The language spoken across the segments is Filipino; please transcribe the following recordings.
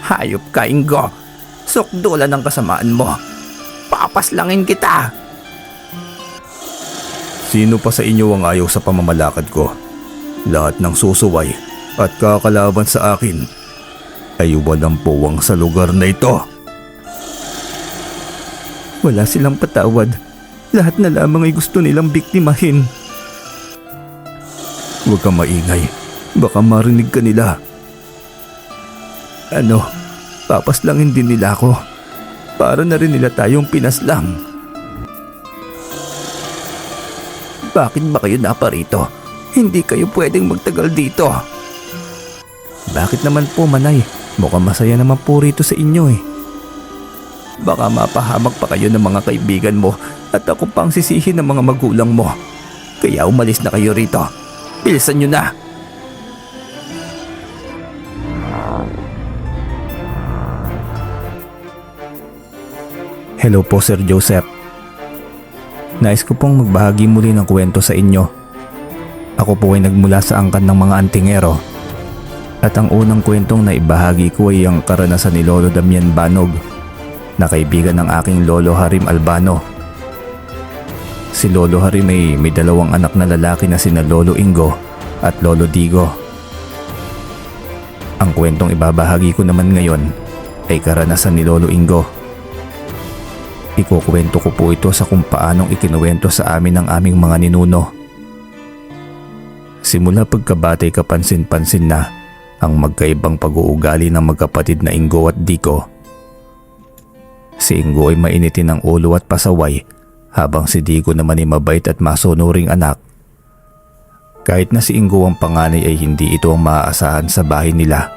Hayop ka, Ingo. Sukdulan ang kasamaan mo. Papaslangin kita. Sino pa sa inyo ang ayaw sa pamamalakad ko? Lahat ng susuway at kakalaban sa akin ay walang puwang sa lugar na ito. Wala silang patawad. Lahat na lamang ay gusto nilang biktimahin. Huwag kang maingay. Baka marinig ka nila. Ano? Papaslangin din nila ako. Para na rin nila tayong pinaslang. Bakit ba kayo naparito? Hindi kayo pwedeng magtagal dito. Bakit naman po, Manay? Mukhang masaya naman po rito sa inyo eh. Baka mapahamak pa kayo ng mga kaibigan mo at ako pang sisihin ng mga magulang mo. Kaya umalis na kayo rito. Bilisan nyo na. Hello po, Sir Joseph. Nais ko pong magbahagi muli ng kwento sa inyo. Ako po ay nagmula sa angkan ng mga antingero. At ang unang kwentong na ibahagi ko ay ang karanasan ni Lolo Damian Banog, na kaibigan ng aking Lolo Harim Albano. Si Lolo Harim ay may dalawang anak na lalaki na sina Lolo Ingo at Lolo Digo. Ang kwentong ibabahagi ko naman ngayon ay karanasan ni Lolo Ingo. Ikukwento ko po ito sa kung paanong ikinuwento sa amin ng aming mga ninuno. Simula pagkabatay kapansin-pansin na ang magkaibang pag-uugali ng magkapatid na Ingo at Dico. Si Ingo ay mainitin ang ulo at pasaway habang si Dico naman ay mabait at masunuring anak. Kahit na si Ingo ang panganay ay hindi ito ang maaasahan sa bahay nila.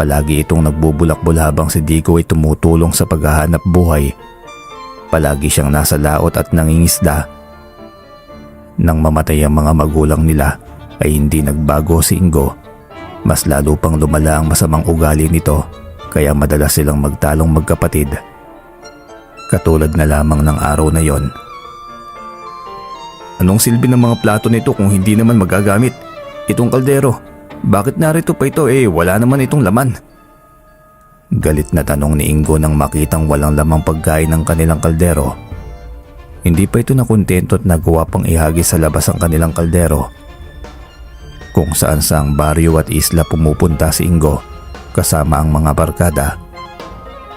Palagi itong nagbubulakbol habang si Dico ay tumutulong sa paghahanap buhay. Palagi siyang nasa laot at nangingisda. Nang mamatay ang mga magulang nila ay hindi nagbago si Ingo. Mas lalo pang lumala ang masamang ugali nito kaya madalas silang magtalong magkapatid. Katulad na lamang ng araw na yon. Anong silbi ng mga plato nito kung hindi naman magagamit? Itong kaldero, bakit narito pa ito wala naman itong laman? Galit na tanong ni Ingo nang makitang walang lamang pagkain ng kanilang kaldero. Hindi pa ito nakontento at nagawa pang ihagis sa labas ang kanilang kaldero. Kung saan saang baryo at isla pumupunta si Ingo kasama ang mga barkada.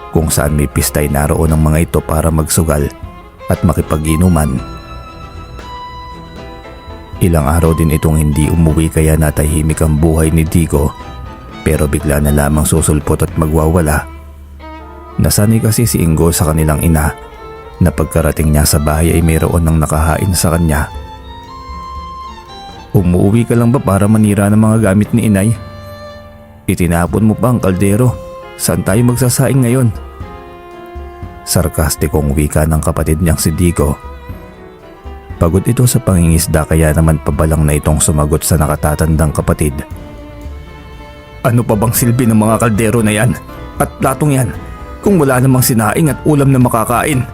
Kung saan may pistay naroon ang mga ito para magsugal at makipag-inuman. Ilang araw din itong hindi umuwi kaya natahimik ang buhay ni Digo. Pero bigla na lamang susulpot at magwawala. Nasanay kasi si Ingo sa kanilang ina na pagkarating niya sa bahay ay mayroon ng nakahain sa kanya. Umuwi ka lang ba para manira ng mga gamit ni inay? Itinapon mo pa ang kaldero. Saan tayo magsasaing ngayon? Sarkastikong wika ng kapatid niyang si Digo. Pagod ito sa pangingisda kaya naman pabalang na itong sumagot sa nakatatandang kapatid. Ano pa bang silbi ng mga kaldero na yan at platong yan kung wala namang sinaing at ulam na makakain?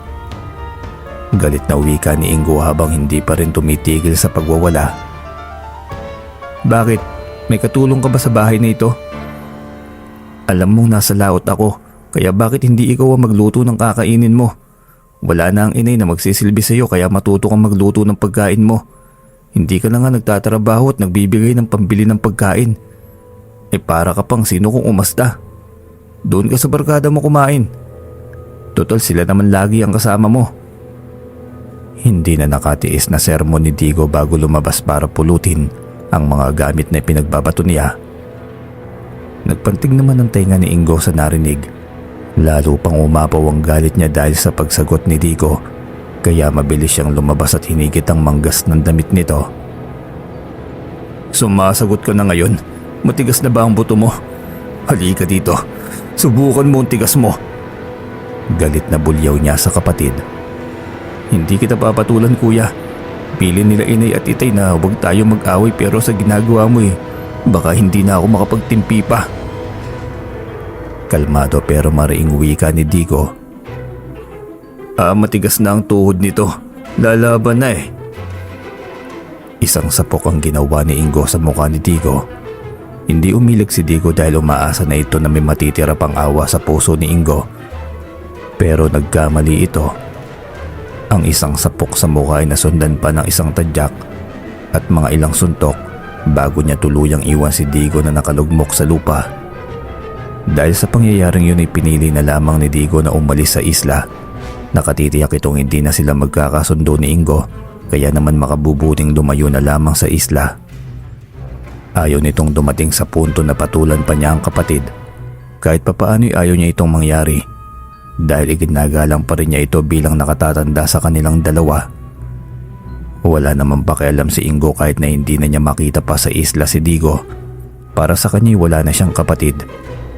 Galit na wika ni Ingo habang hindi pa rin tumitigil sa pagwawala. Bakit? May katulong ka ba sa bahay na ito? Alam mong nasa laot ako, kaya bakit hindi ikaw ang magluto ng kakainin mo? Wala na ang inay na magsisilbi sa iyo kaya matuto kang magluto ng pagkain mo. Hindi ka na nga nagtatrabaho at nagbibigay ng pambili ng pagkain. Para ka pang sino kung umasta. Doon ka sa barkada mo kumain. Total sila naman lagi ang kasama mo. Hindi na nakatiis na sermon ni Digo bago lumabas para pulutin ang mga gamit na pinagbabato niya. Nagpantig naman ang tenga ni Ingo sa narinig. Lalo pang umapaw ang galit niya dahil sa pagsagot ni Digo. Kaya mabilis siyang lumabas at hinigit ang manggas ng damit nito. Sumasagot ka na ngayon? Matigas na ba ang buto mo? Halika dito. Subukan mo ang tigas mo. Galit na bulyaw niya sa kapatid. Hindi kita papatulan, kuya. Pili nila inay at itay na huwag tayo mag-away pero sa ginagawa mo baka hindi na ako makapagtimpi pa. Kalmado pero mariing wika ni Digo. Matigas na ang tuhod nito. Lalaban na Isang sapok ang ginawa ni Ingo sa mukha ni Digo. Hindi umilag si Digo dahil umaasa na ito na may matitira pang awa sa puso ni Ingo. Pero nagkamali ito. Ang isang sapok sa mukha ay nasundan pa ng isang tadyak at mga ilang suntok bago niya tuluyang iwan si Digo na nakalugmok sa lupa. Dahil sa pangyayaring yun ay pinili na lamang ni Digo na umalis sa isla. Nakatitiyak itong hindi na sila magkakasundo ni Ingo, kaya naman makabubuting lumayo na lamang sa isla. Ayaw nitong dumating sa punto na patulan pa niya ang kapatid. Kahit papaano'y ayaw niya itong mangyari dahil iginagalang pa rin niya ito bilang nakatatanda sa kanilang dalawa. Wala namang pakialam si Ingo kahit na hindi na niya makita pa sa isla si Digo. Para sa kanya'y wala na siyang kapatid.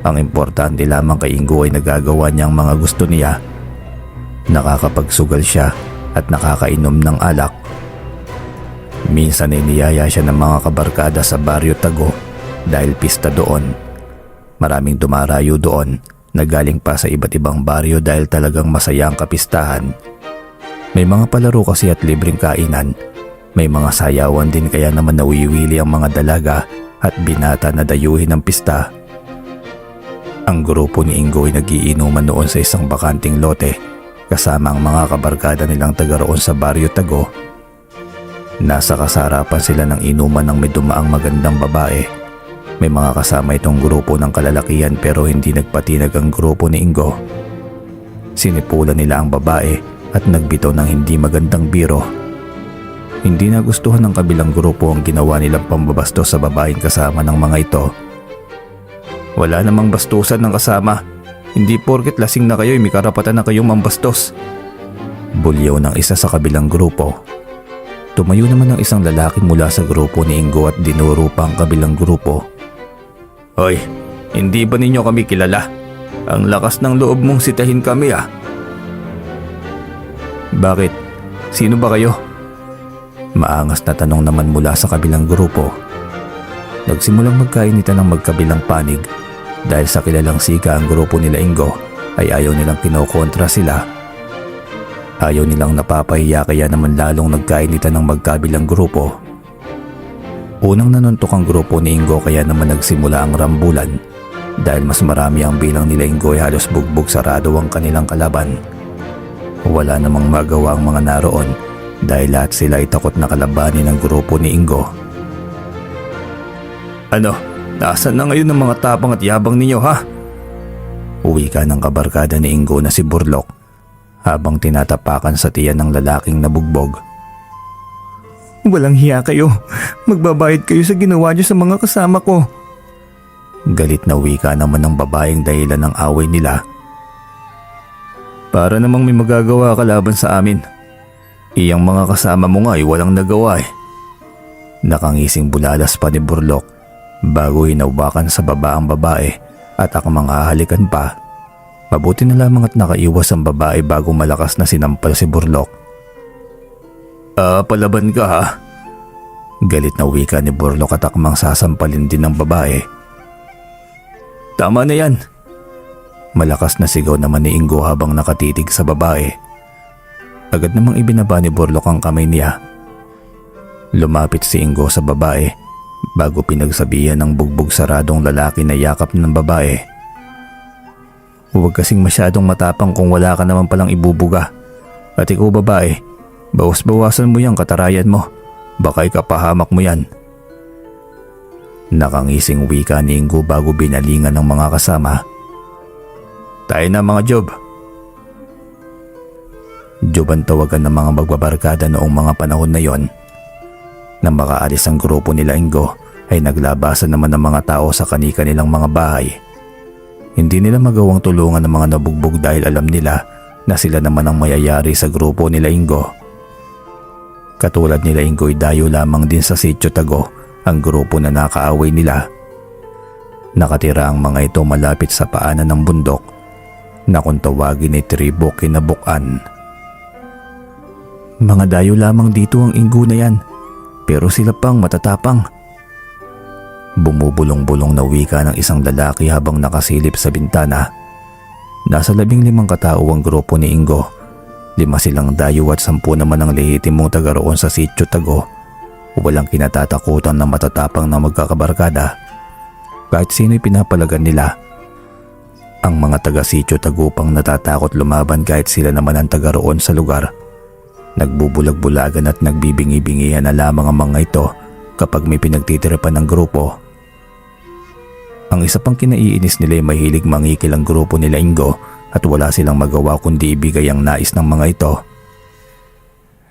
Ang importante lamang kay Ingo ay nagagawa niyang mga gusto niya. Nakakapagsugal siya at nakakainom ng alak. Minsan ay niyaya siya ng mga kabarkada sa Baryo Tago dahil pista doon. Maraming dumarayo doon na galing pa sa iba't ibang baryo dahil talagang masaya ang kapistahan. May mga palaro kasi at libreng kainan. May mga sayawan din kaya naman nawiwili ang mga dalaga at binata na dayuhin ng pista. Ang grupo ni Ingo ay nagiinuman noon sa isang bakanting lote kasama ang mga kabarkada nilang taga roon sa Baryo Tago. Nasa kasarapan sila ng inuman ng may dumaang magandang babae. May mga kasama itong grupo ng kalalakihan pero hindi nagpatinag ang grupo ni Ingo. Sinipulan nila ang babae at nagbitaw ng hindi magandang biro. Hindi nagustuhan ng kabilang grupo ang ginawa nilang pambabastos sa babaeng kasama ng mga ito. Wala namang bastusan ng kasama. Hindi porket lasing na kayo ay may karapatan na kayong mambastos. Bulyaw ng isa sa kabilang grupo. Tumayo naman ang isang lalaki mula sa grupo ni Ingo at dinuro pa ang kabilang grupo. Hoy, hindi ba ninyo kami kilala? Ang lakas ng loob mong sitahin kami ah. Bakit? Sino ba kayo? Maangas na tanong naman mula sa kabilang grupo. Nagsimulang magkainitan ng magkabilang panig dahil sa kilalang sika ang grupo nila Ingo ay ayaw nilang kinokontra sila. Ayaw nilang napapahiya kaya naman lalong nagkainitan ng magkabilang grupo. Unang nanuntok ang grupo ni Ingo kaya naman nagsimula ang rambulan. Dahil mas marami ang bilang nila Ingo ay halos bugbog sarado ang kanilang kalaban. Wala namang magawa ang mga naroon dahil lahat sila ay takot na kalabanin ng grupo ni Ingo. Ano? Nasaan na ngayon ang mga tapang at yabang ninyo ha? Uwi ka ng kabarkada ni Ingo na si Burlok habang tinatapakan sa tiyan ng lalaking nabugbog. Walang hiya kayo. Magbabayad kayo sa ginawa niyo sa mga kasama ko. Galit na wika naman ng babaeng dahilan ng away nila. Para namang may magagawa ka laban sa amin. Iyang mga kasama mo nga ay walang nagawa eh. Nakangising bulalas pa ni Burlok bago hinawakan sa baba ang babae at akmang hahalikan pa. Mabuti na lamang at nakaiwas ang babae bago malakas na sinampal si Burlok. Palaban ka ha? Galit na wika ni Burlok at akmang sasampalin din ng babae. Tama na yan. Malakas na sigaw naman ni Ingo habang nakatitig sa babae. Agad namang ibinaba ni Burlok ang kamay niya. Lumapit si Ingo sa babae bago pinagsabihan ng bugbog saradong lalaki na yakap ng babae. Huwag kasing masyadong matapang kung wala ka naman palang ibubuga. At ikaw babae, bawas-bawasan mo yung katarayan mo. Baka ikapahamak mo yan. Nakangising wika ni Ingo bago binalingan ng mga kasama. Tayo na mga Job. Job ang tawagan ng mga magbabarkada noong mga panahon na yon. Nang makaalis ang grupo nila Ingo ay naglabasan naman ng mga tao sa kani-kanilang mga bahay. Hindi nila magawang tulungan ng mga nabugbog dahil alam nila na sila naman ang mayayari sa grupo nila Ingo. Katulad nila Ingo ay dayo lamang din sa Sitio Tago ang grupo na nakaaway nila. Nakatira ang mga ito malapit sa paanan ng bundok na kung tawagin ay tribo Kinabukan. Mga dayo lamang dito ang Ingo na yan, pero sila pang matatapang. Bumubulong-bulong na wika ng isang lalaki habang nakasilip sa bintana. Nasa 15 katao ang grupo ni Ingo. 5 silang dayo at 10 naman ang lehitimong taga roon sa Sitio Tago. Walang kinatatakutan na matatapang na magkakabarkada. kahit sino'y pinapalagan nila. Ang mga taga-sityo Tagupang natatakot lumaban kahit sila naman ang taga roon sa lugar. Nagbubulag-bulagan at nagbibingi-bingihan na lamang ang mga ito kapag may pinagtitirapan ng grupo. Ang isa pang kinaiinis nila ay mahilig mangikil ang grupo nila Ingo at wala silang magawa kundi ibigay ang nais ng mga ito.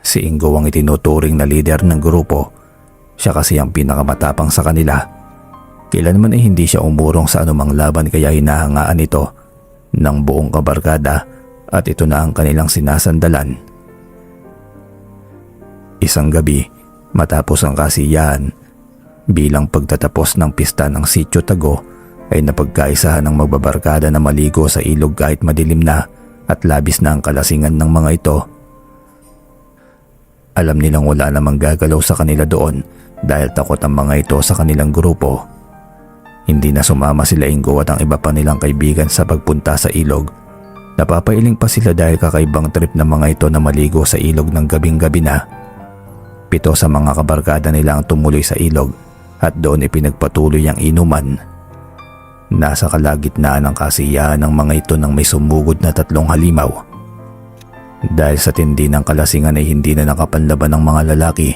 Si Ingo ang itinuturing na lider ng grupo. Siya kasi ang pinakamatapang sa kanila. Kailanman ay hindi siya umurong sa anumang laban kaya hinahangaan ito ng buong kabarkada at ito na ang kanilang sinasandalan. Isang gabi, matapos ang kasiyahan, bilang pagtatapos ng pista ng Sitio Tago ay napagkaisahan ng magbabarkada na maligo sa ilog kahit madilim na at labis na ang kalasingan ng mga ito. Alam nilang wala namang gagalaw sa kanila doon dahil takot ang mga ito sa kanilang grupo. Hindi na sumama sila Ingo at ang iba pa nilang kaibigan sa pagpunta sa ilog. Napapailing pa sila dahil kakaibang trip ng mga ito na maligo sa ilog ng gabing-gabi na. 7 sa mga kabarkada nila ang tumuloy sa ilog at doon ipinagpatuloy ang inuman. Nasa kalagitnaan ng kasiyahan ng mga ito nang may sumugod na 3 halimaw. Dahil sa tindi ng kalasingan ay hindi na nakapanlaban ng mga lalaki.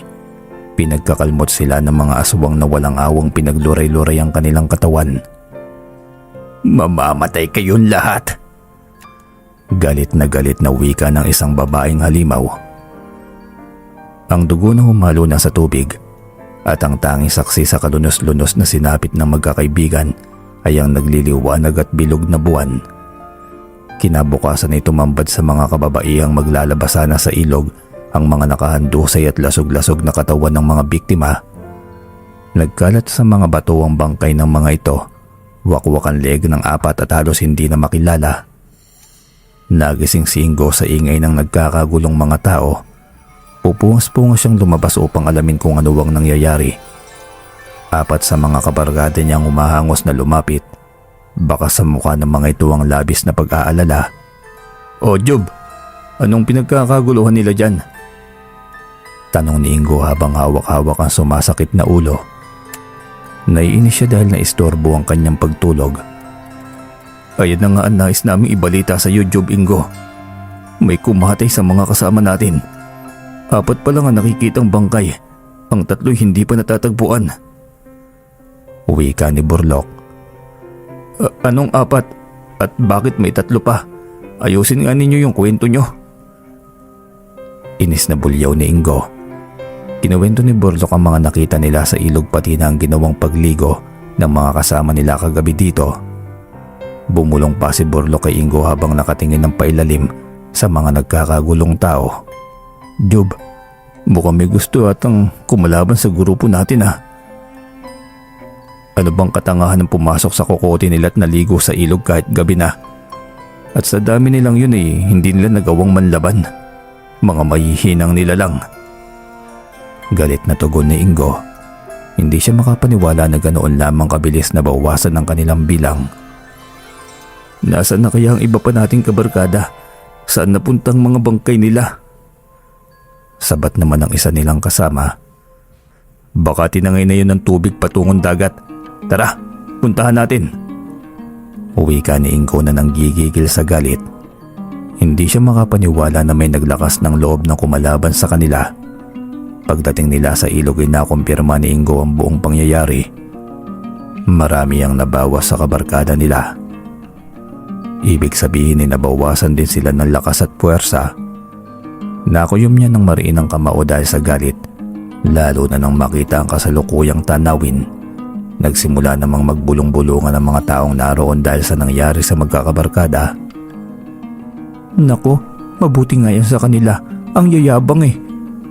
Pinagkakalmot sila ng mga aswang na walang awang pinagluray-luray ang kanilang katawan. "Mamamatay kayong lahat!" Galit na wika ng isang babaeng halimaw. Ang dugo na humalo na sa tubig at ang tanging saksi sa kalunos-lunos na sinapit ng magkakaibigan ay ang nagliliwanag at bilog na buwan. Kinabukasan ay tumambad sa mga kababaihang maglalabasana sa ilog ang mga nakahandusay at lasog-lasog na katawan ng mga biktima. Nagkalat sa mga bato ang bangkay ng mga ito, wakwak ang leeg ng 4 at halos hindi na makilala. Nagising si Ingo sa ingay ng nagkakagulong mga tao. Pupungas-pungas siyang lumabas upang alamin kung ano ang nangyayari. 4 sa mga kabarkada niyang humahangos na lumapit. Baka sa mukha ng mga ito ang labis na pag-aalala. "O Job, anong pinagkakaguluhan nila dyan?" Tanong ni Ingo habang hawak-hawak ang sumasakit na ulo. Naiinis siya dahil naistorbo ang kanyang pagtulog. "Ayan na nga ang nais naming ibalita sa iyo, Job Ingo. May kumatay sa mga kasama natin. 4 pa lang ang nakikitang bangkay. Ang 3 hindi pa natatagpuan." Wika ni Burlok. Anong 4? At bakit may 3 pa? Ayusin nga ninyo yung kwento nyo." Inis na bulyaw ni Ingo. Kinuwento ni Burlok ang mga nakita nila sa ilog pati na ang ginawang pagligo ng mga kasama nila kagabi dito. Bumulong pa si Burlok kay Ingo habang nakatingin ng pailalim sa mga nagkakagulong tao. "Job, mukhang may gusto atang kumalaban sa grupo natin ah. Ano bang katangahan ng pumasok sa kokote nila at naligo sa ilog kahit gabi na? At sa dami nilang yun hindi nila nagawang manlaban. Mga mahihinang nila lang." Galit na tugon ni Ingo. Hindi siya makapaniwala na ganoon lamang kabilis na bawasan ang kanilang bilang. "Nasaan na kaya ang iba pa nating kabarkada? Saan napuntang mga bangkay nila?" Sabat naman ang isa nilang kasama. "Baka tinangay na yun ng tubig patungong dagat. Tara, puntahan natin." Wika ni Ingo na nanggigigil sa galit. Hindi siya makapaniwala na may naglakas ng loob na kumalaban sa kanila. Pagdating nila sa ilog ay nakumpirma ni Ingo ang buong pangyayari. Marami ang nabawas sa kabarkada nila. Ibig sabihin ay nabawasan din sila ng lakas at puwersa. Nakuyom niya ng mariin ang kamao dahil sa galit, lalo na nang makita ang kasalukuyang tanawin. Nagsimula namang magbulong-bulungan ang mga taong naroon dahil sa nangyari sa magkakabarkada. "Nako, mabuti nga yan sa kanila. Ang yayabang eh.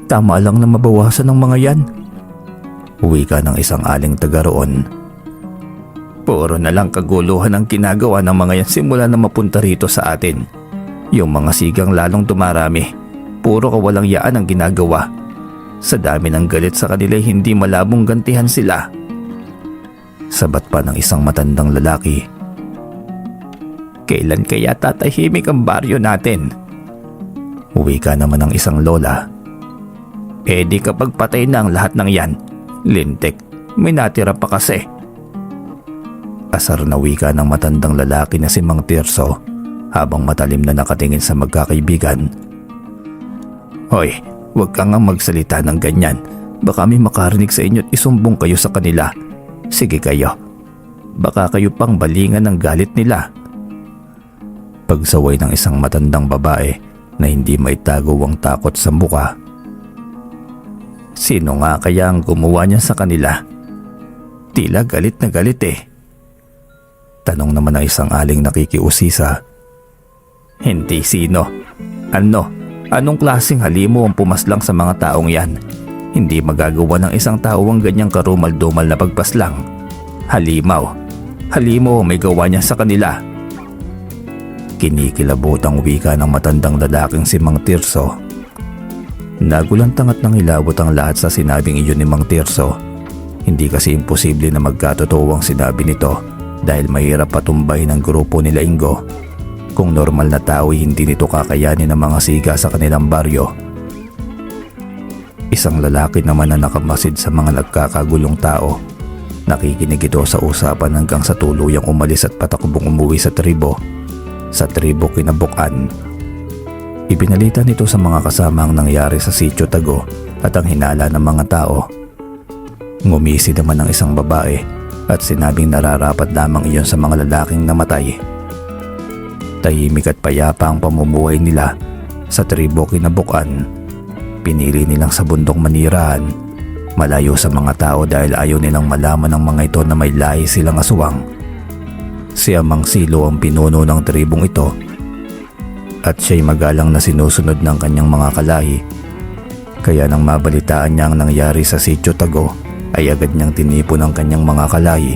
Tama lang na mabawasan ng mga yan." Wika ng isang aling taga roon. "Puro na lang kaguluhan ang ginagawa ng mga yan simula na mapunta rito sa atin. Yung mga sigang lalong dumarami. Puro kawalang yaan ang ginagawa. Sa dami ng galit sa kanila hindi malabong gantihan sila." Sabat pa ng isang matandang lalaki. "Kailan kaya tatahimik ang baryo natin?" Wika naman ng isang lola. "Di kapag patay na ang lahat ng yan. Lintik, may natira pa kasi." Asar na wika ng matandang lalaki na si Mang Tirso habang matalim na nakatingin sa magkakaibigan. Hoy, huwag ka nga magsalita ng ganyan. Baka may makarinig sa inyo at isumbong kayo sa kanila. Sige kayo. Baka kayo pang balingan ng galit nila. Pagsaway ng isang matandang babae na hindi maitago ang takot sa muka. Sino nga kaya ang gumawa niya sa kanila? Tila galit na galit eh. Tanong naman ng isang aling nakikiusisa. Hindi sino. Anong klaseng halimo ang pumaslang sa mga taong yan? Hindi magagawa ng isang tao ang ganyang karumal-dumal na pagpaslang. Halimaw may gawa niya sa kanila. Kinikilabot ang wika ng matandang lalaking si Mang Tirso. Nagulantang at nangilabot ang lahat sa sinabing iyon ni Mang Tirso. Hindi kasi imposible na magkatotoo ang sinabi nito dahil mahirap patumbahin ang grupo nila Ingo. Kung normal na tao hindi nito kakayanin ng mga siga sa kanilang baryo. Isang lalaki naman na nakamasid sa mga nagkakagulong tao. Nakikinig ito sa usapan hanggang sa tuluyang umalis at patakbong umuwi sa tribo. Sa tribo Kinabukan. Ibinalita nito sa mga kasama ang nangyari sa Sitio Tago at ang hinala ng mga tao. Ngumisi naman ang isang babae at sinabing nararapat lamang iyon sa mga lalaking namatay. Tahimik at payapa ang pamumuhay nila sa tribo Kinabukan. Pinili nilang sa bundok manirahan, malayo sa mga tao dahil ayaw nilang malaman ng mga ito na may lahi silang aswang. Si Amang Silo ang pinuno ng tribong ito at siya'y magalang na sinusunod ng kanyang mga kalahi. Kaya nang mabalitaan niya ang nangyari sa Sitio Tago ay agad niyang tinipon ang kanyang mga kalahi.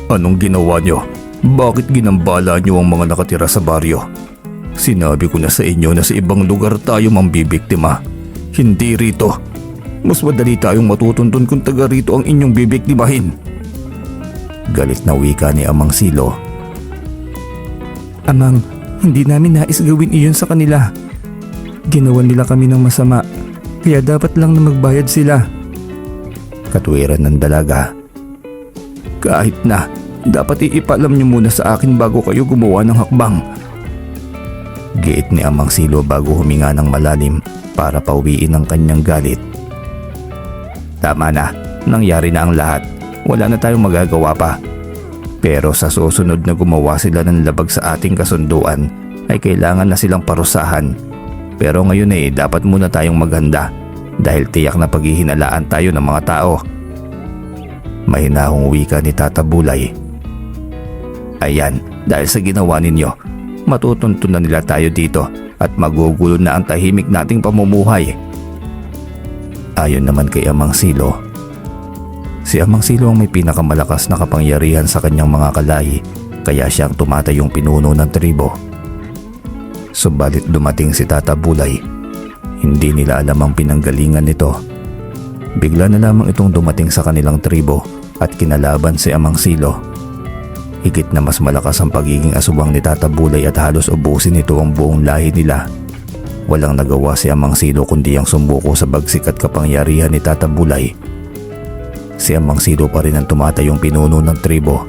Anong ginawa niyo? Bakit ginambala niyo ang mga nakatira sa baryo? Sinabi ko na sa inyo na sa ibang lugar tayo mambibiktima. Hindi rito. Mas madali tayong matutuntun kung taga rito ang inyong bibiktimahin. Galit na wika ni Amang Silo. Amang, hindi namin nais gawin iyon sa kanila. Ginawan nila kami ng masama, kaya dapat lang na magbayad sila. Katwiran ng dalaga. Kahit na, dapat iipalam niyo muna sa akin bago kayo gumawa ng hakbang. Giit ni Amang Silo bago huminga ng malalim para pauwiin ang kanyang galit. Tama na, nangyari na ang lahat. Wala na tayong magagawa pa. Pero sa susunod na gumawa sila ng labag sa ating kasunduan ay kailangan na silang parusahan. Pero ngayon dapat muna tayong maghanda dahil tiyak na paghihinalaan tayo ng mga tao. Mahinahong wika ni Tata Bulay. Ayan, dahil sa ginawa ninyo, matutuntunan nila tayo dito at magugulo na ang tahimik nating pamumuhay. Ayon naman kay Amang Silo. Si Amang Silo ang may pinakamalakas na kapangyarihan sa kanyang mga kalahi kaya siyang tumatayong pinuno ng tribo. Subalit dumating si Tata Bulay. Hindi nila alam ang pinanggalingan nito. Bigla na lamang itong dumating sa kanilang tribo at kinalaban si Amang Silo. Higit na mas malakas ang pagiging aswang ni Tata Bulay at halos ubusin nito ang buong lahi nila. Walang nagawa si Amang Silo kundi ang sumuko sa bagsik at kapangyarihan ni Tata Bulay. Si Amang Silo pa rin ang tumatayong pinuno ng tribo.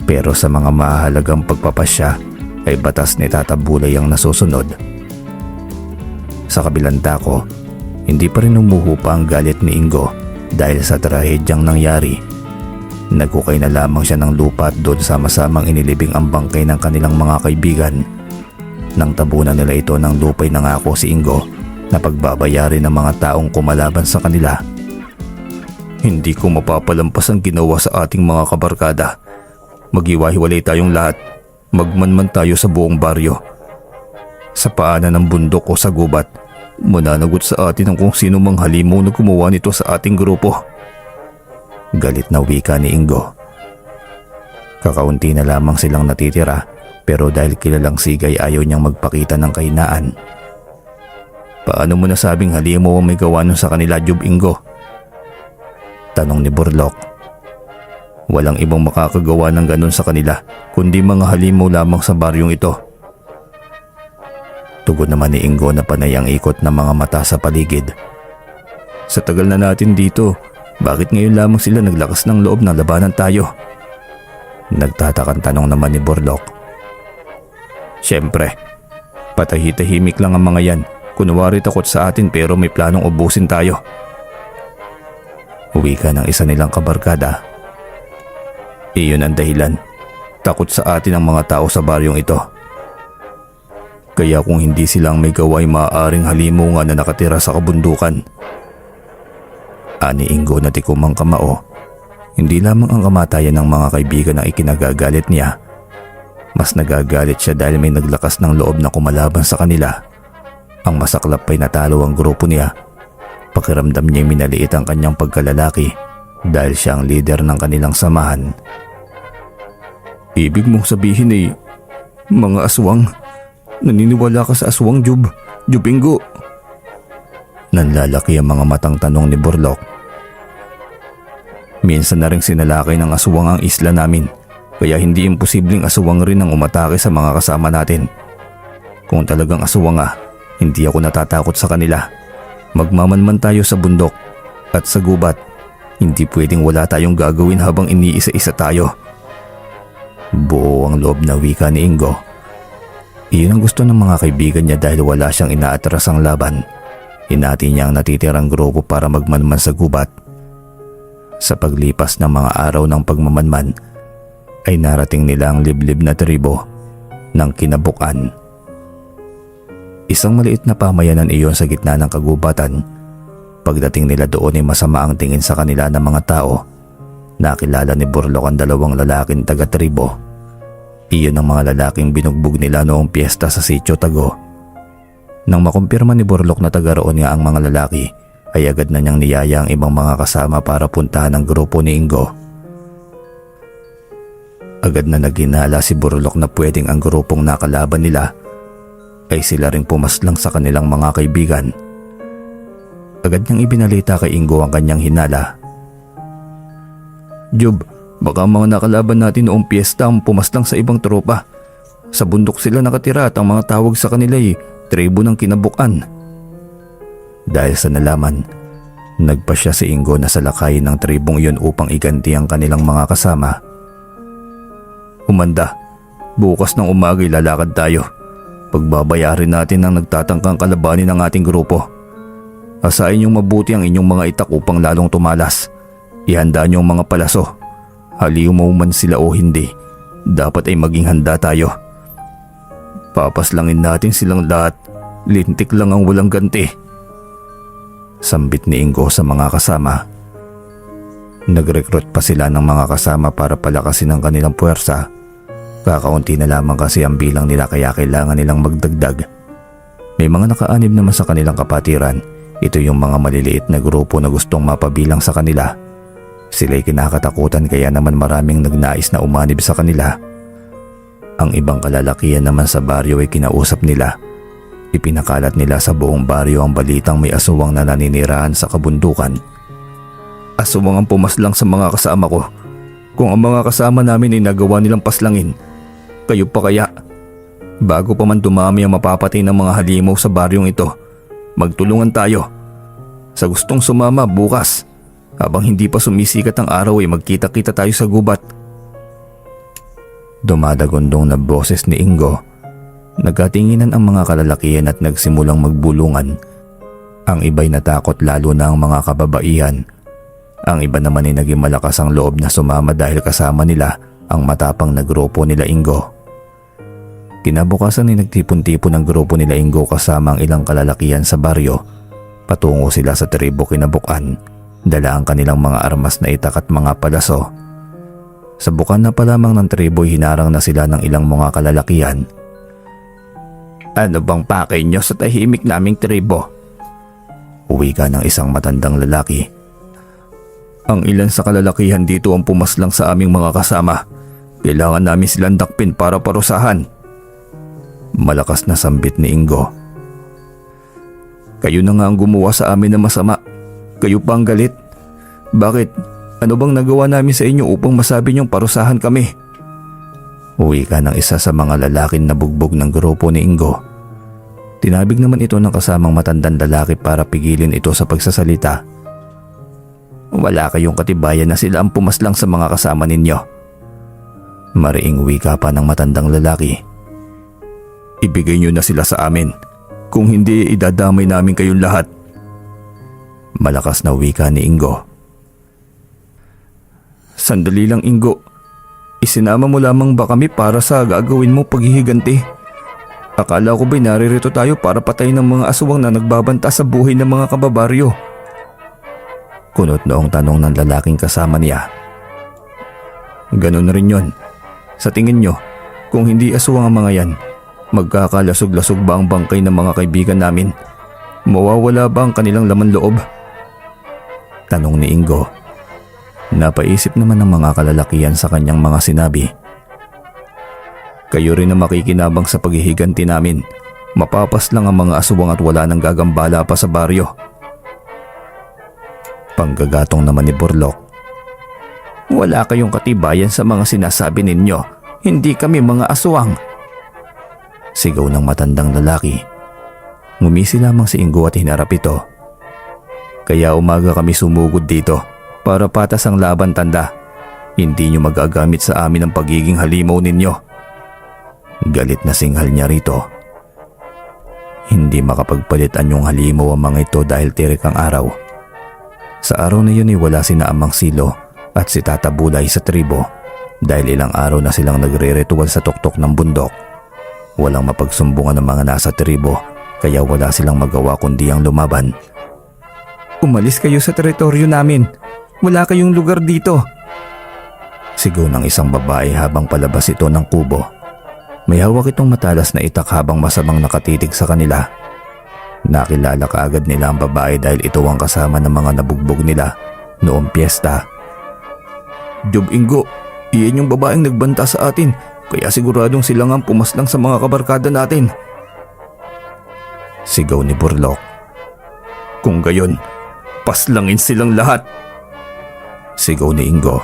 Pero sa mga mahalagang pagpapasya ay batas ni Tata Bulay ang nasusunod. Sa kabilang dako, hindi pa rin umuhupa ang galit ni Ingo dahil sa trahedyang nangyari. Nagkukay na lamang siya ng lupa at doon sama-samang inilibing ang bangkay ng kanilang mga kaibigan. Nang tabunan nila ito ng lupa'y nangako si Ingo na pagbabayarin ng mga taong kumalaban sa kanila. Hindi ko mapapalampas ang ginawa sa ating mga kabarkada. Maghiwa-hiwalay tayong lahat. Magmanman tayo sa buong baryo. Sa paanan ng bundok o sa gubat, mananagot sa atin ang kung sino mang halimaw na gumawa nito sa ating grupo. Galit na wika ni Ingo. Kakaunti na lamang silang natitira pero dahil kilalang sigay ayaw niyang magpakita ng kahinaan. Paano mo nasabing halimaw ang may gawa nun sa kanila, Job Ingo? Tanong ni Burlok. Walang ibang makakagawa ng ganun sa kanila kundi mga halimaw lamang sa baryong ito. Tugon naman ni Ingo na panay ang ikot ng mga mata sa paligid. Sa tagal na natin dito, bakit ngayon lamang sila naglakas ng loob na labanan tayo? Nagtatakang tanong naman ni Borlok. Siyempre, patahitahimik lang ang mga yan. Kunwari takot sa atin pero may planong ubusin tayo. Wika ng isa nilang kabarkada. Iyon ang dahilan. Takot sa atin ang mga tao sa baryong ito. Kaya kung hindi silang may gawa ay maaaring halimungan na nakatira sa kabundukan. Ani Ingo na tikumang kamao. Hindi lamang ang kamatayan ng mga kaibigan ang ikinagagalit niya. Mas nagagalit siya dahil may naglakas ng loob na kumalaban sa kanila. Ang masaklap ay natalo ang grupo niya. Pakiramdam niya minaliit ang kanyang pagkalalaki dahil siya ang leader ng kanilang samahan. Ibig mong sabihin ay mga aswang? Naniniwala ka sa aswang, Jub? Jubingo? Nanlalaki ang mga matang tanong ni Borlok. Minsan na rin sinalakay ng aswang ang isla namin, kaya hindi imposibleng aswang rin ang umatake sa mga kasama natin. Kung talagang aswang hindi ako natatakot sa kanila. Magmamanman tayo sa bundok at sa gubat. Hindi pwedeng wala tayong gagawin habang iniisa-isa tayo. Buo ang loob na wika ni Ingo. Iyon ang gusto ng mga kaibigan niya dahil wala siyang inaatrasang laban. Hinati niya ang natitirang grupo para magmanman sa gubat. Sa paglipas ng mga araw ng pagmamanman ay narating nila ang liblib na tribo ng Kinabukan. Isang maliit na pamayanan iyon sa gitna ng kagubatan. Pagdating nila doon ay masama ang tingin sa kanila ng mga tao. Nakilala ni Borlok ang dalawang lalaking taga-tribo. Iyon ang mga lalaking binugbog nila noong piyesta sa Sitio Tago. Nang makumpirma ni Borlok na taga roon nga ang mga lalaki, ay agad na niyang niyaya ang ibang mga kasama para puntahan ang grupo ni Ingo. Agad na naghinala si Borlok na pwedeng ang grupong nakalaban nila ay sila ring pumaslang sa kanilang mga kaibigan. Agad niyang ibinalita kay Ingo ang kanyang hinala. Jub, baka mga nakalaban natin noong piyesta ang pumaslang sa ibang tropa. Sa bundok sila nakatira at ang mga tawag sa kanila ay tribo ng Kinabukan. Dahil sa nalaman, nagpasya si Ingo na salakayin ng tribong iyon upang iganti ang kanilang mga kasama. Umanda, bukas ng umaga'y lalakad tayo. Pagbabayarin natin ang nagtatangkang kalabanin ng ating grupo. Asahin niyong mabuti ang inyong mga itak upang lalong tumalas. Ihanda niyo ang mga palaso. Haliw mo man sila o hindi, dapat ay maging handa tayo. Papaslangin natin silang lahat. Lintik lang ang walang ganti. Sambit ni Ingo sa mga kasama. Nag-recruit pa sila ng mga kasama para palakasin ang kanilang puwersa. Kakaunti na lamang kasi ang bilang nila kaya kailangan nilang magdagdag. May mga nakaanib naman sa kanilang kapatiran. Ito yung mga maliliit na grupo na gustong mapabilang sa kanila. Sila'y kinakatakutan kaya naman maraming nagnais na umanib sa kanila. Ang ibang kalalakihan naman sa baryo ay kinausap nila. Ipinakalat nila sa buong baryo ang balitang may aswang na naninirahan sa kabundukan. Aswang ang pumaslang sa mga kasama ko. Kung ang mga kasama namin ay nagawa nilang paslangin, kayo pa kaya? Bago pa man dumami ang mapapatay ng mga halimaw sa baryong ito, magtulungan tayo. Sa gustong sumama bukas, habang hindi pa sumisikat ang araw ay magkita-kita tayo sa gubat. Dumadagundong na boses ni Ingo. Nagkatinginan ang mga kalalakihan at nagsimulang magbulungan. Ang iba'y natakot lalo na ang mga kababaihan. Ang iba naman ay naging malakas ang loob na sumama dahil kasama nila ang matapang na grupo nila Ingo. Kinabukasan ay nagtipon-tipon ang grupo nila Ingo kasama ang ilang kalalakihan sa baryo. Patungo sila sa tribo Kinabukan. Dala ang kanilang mga armas na itak at mga palaso. Sa bukan na pa lamang ng tribo hinarang na sila ng ilang mga kalalakihan. Ano bang pakay niyo sa tahimik naming tribo? Uwi ka ng isang matandang lalaki. Ang ilan sa kalalakihan dito ang pumaslang sa aming mga kasama. Kailangan namin silang dakpin para parusahan. Malakas na sambit ni Ingo. Kayo na nga ang gumawa sa amin na masama. Kayo pa ang galit. Bakit? Ano bang nagawa namin sa inyo upang masabi niyong parusahan kami? Uwi ka ng isa sa mga lalaking nabugbog ng grupo ni Ingo. Tinabig naman ito ng kasamang matandang lalaki para pigilin ito sa pagsasalita. Wala kayong katibayan na sila ang pumaslang sa mga kasama ninyo. Mariing wika pa ng matandang lalaki. Ibigay niyo na sila sa amin. Kung hindi, idadamay namin kayong lahat. Malakas na wika ni Ingo. Sandali lang, Ingo. Isinama mo lamang ba kami para sa gagawin mo paghihiganti? Akala ko ba'y naririto tayo para patayin ng mga aswang na nagbabanta sa buhay ng mga kababaryo? Kunot noong tanong ng lalaking kasama niya. Ganun rin yon. Sa tingin nyo, kung hindi aswang ang mga yan, magkakalasog-lasog ba ang bangkay ng mga kaibigan namin? Mawawala ba ang kanilang laman loob? Tanong ni Ingo. Napaisip naman ng mga kalalakihan sa kanyang mga sinabi. Kayo rin na makikinabang sa paghihiganti namin. Mapapas lang ang mga aswang at wala nang gagambala pa sa baryo. Panggagatong naman ni Borlok. Wala kayong katibayan sa mga sinasabi ninyo. Hindi kami mga aswang. Sigaw ng matandang lalaki. Ngumisi lamang si Ingo at hinarap ito. Kaya umaga kami sumugod dito para patas ang laban, tanda. Hindi nyo magagamit sa amin ang pagiging halimaw ninyo. Galit na singhal niya rito. Hindi makapagpalit anyong halimaw ang mga ito dahil tirik ang araw. Sa araw na yun ay wala sina Amang Silo at si Tata Bulay sa tribo dahil ilang araw na silang nagre-ritual sa tuktok ng bundok. Walang mapagsumbungan ng mga nasa tribo kaya wala silang magawa kundi ang lumaban. Umalis kayo sa teritoryo namin. Wala kayong lugar dito. Sigaw ng isang babae habang palabas ito ng kubo. May hawak itong matalas na itak habang masamang nakatitig sa kanila. Nakilala kaagad nila ang babae dahil ito ang kasama ng mga nabugbog nila noong piyesta. Job, Ingo, iyan yung babaeng nagbanta sa atin, kaya siguradong sila nga pumaslang sa mga kabarkada natin. Sigaw ni Borlok. Kung gayon, paslangin silang lahat. Sigaw ni Ingo.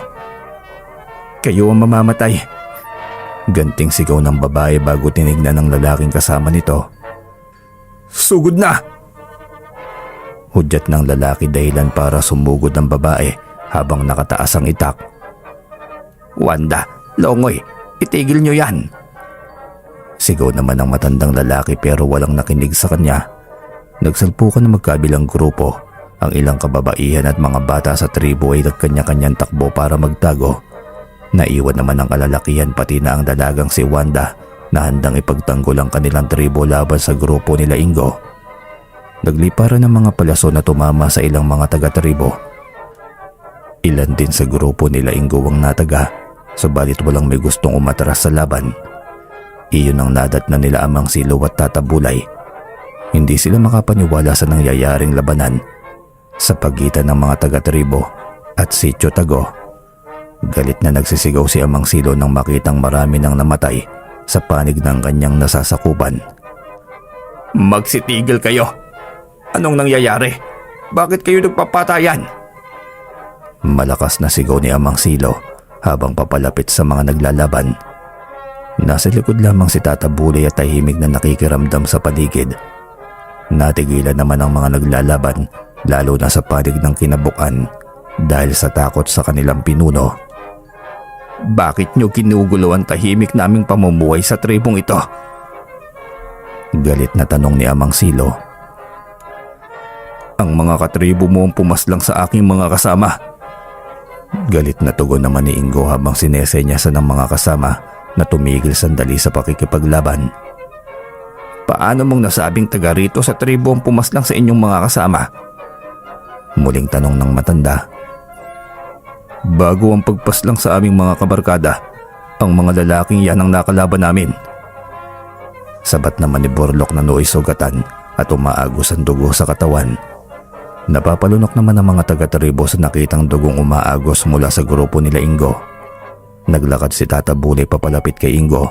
Kayo ang mamamatay. Ganting sigaw ng babae bago tinignan ng lalaking kasama nito. Sugod na! Hudyat ng lalaki dahilan para sumugod ng babae habang nakataas ang itak. Wanda, Longoy, itigil nyo yan! Sigaw naman ng matandang lalaki pero walang nakinig sa kanya. Nagsalpukan ng magkabilang grupo. Ang ilang kababaihan at mga bata sa tribo ay nagkanya-kanyang takbo para magtago. Naiwan naman ang kalalakihan pati na ang dalagang si Wanda na handang ipagtanggol ang kanilang tribo laban sa grupo nila Ingo. Nagliparan ng mga palaso na tumama sa ilang mga taga-tribo. Ilan din sa grupo nila Ingo ang nataga, subalit walang may gustong umatras sa laban. Iyon ang nadat na nila Amang Silo at Tata Bulay. Hindi sila makapaniwala sa nangyayaring labanan sa pagitan ng mga taga-tribo at Sitio Tago. Galit na nagsisigaw si Amang Silo nang makitang marami nang namatay sa panig ng kanyang nasasakupan. Magsitigil kayo! Anong nangyayari? Bakit kayo nagpapatayan? Malakas na sigaw ni Amang Silo habang papalapit sa mga naglalaban. Nasa likod lamang si Tata Bulay at tahimik na nakikiramdam sa paligid. Natigilan naman ang mga naglalaban lalo na sa panig ng kinabukan dahil sa takot sa kanilang pinuno. Bakit nyo ginugulo ang tahimik naming pamumuhay sa tribong ito? Galit na tanong ni Amang Silo. Ang mga katribo mo ang pumaslang sa aking mga kasama. Galit na tugon naman ni Ingo habang sinesenyasan ng mga kasama na tumigil sandali sa pakikipaglaban. Paano mong nasabing taga rito sa tribo ang pumaslang sa inyong mga kasama? Muling tanong ng matanda. Bago ang pagpaslang sa aming mga kabarkada, ang mga lalaking yan ang nakalaban namin. Sabat naman ni Borlok na nooy sugatan at umaagos ang dugo sa katawan. Napapalunok naman ang mga taga-tribo sa nakitang dugong umaagos mula sa grupo nila Ingo. Naglakad si Tata Bulay papalapit kay Ingo.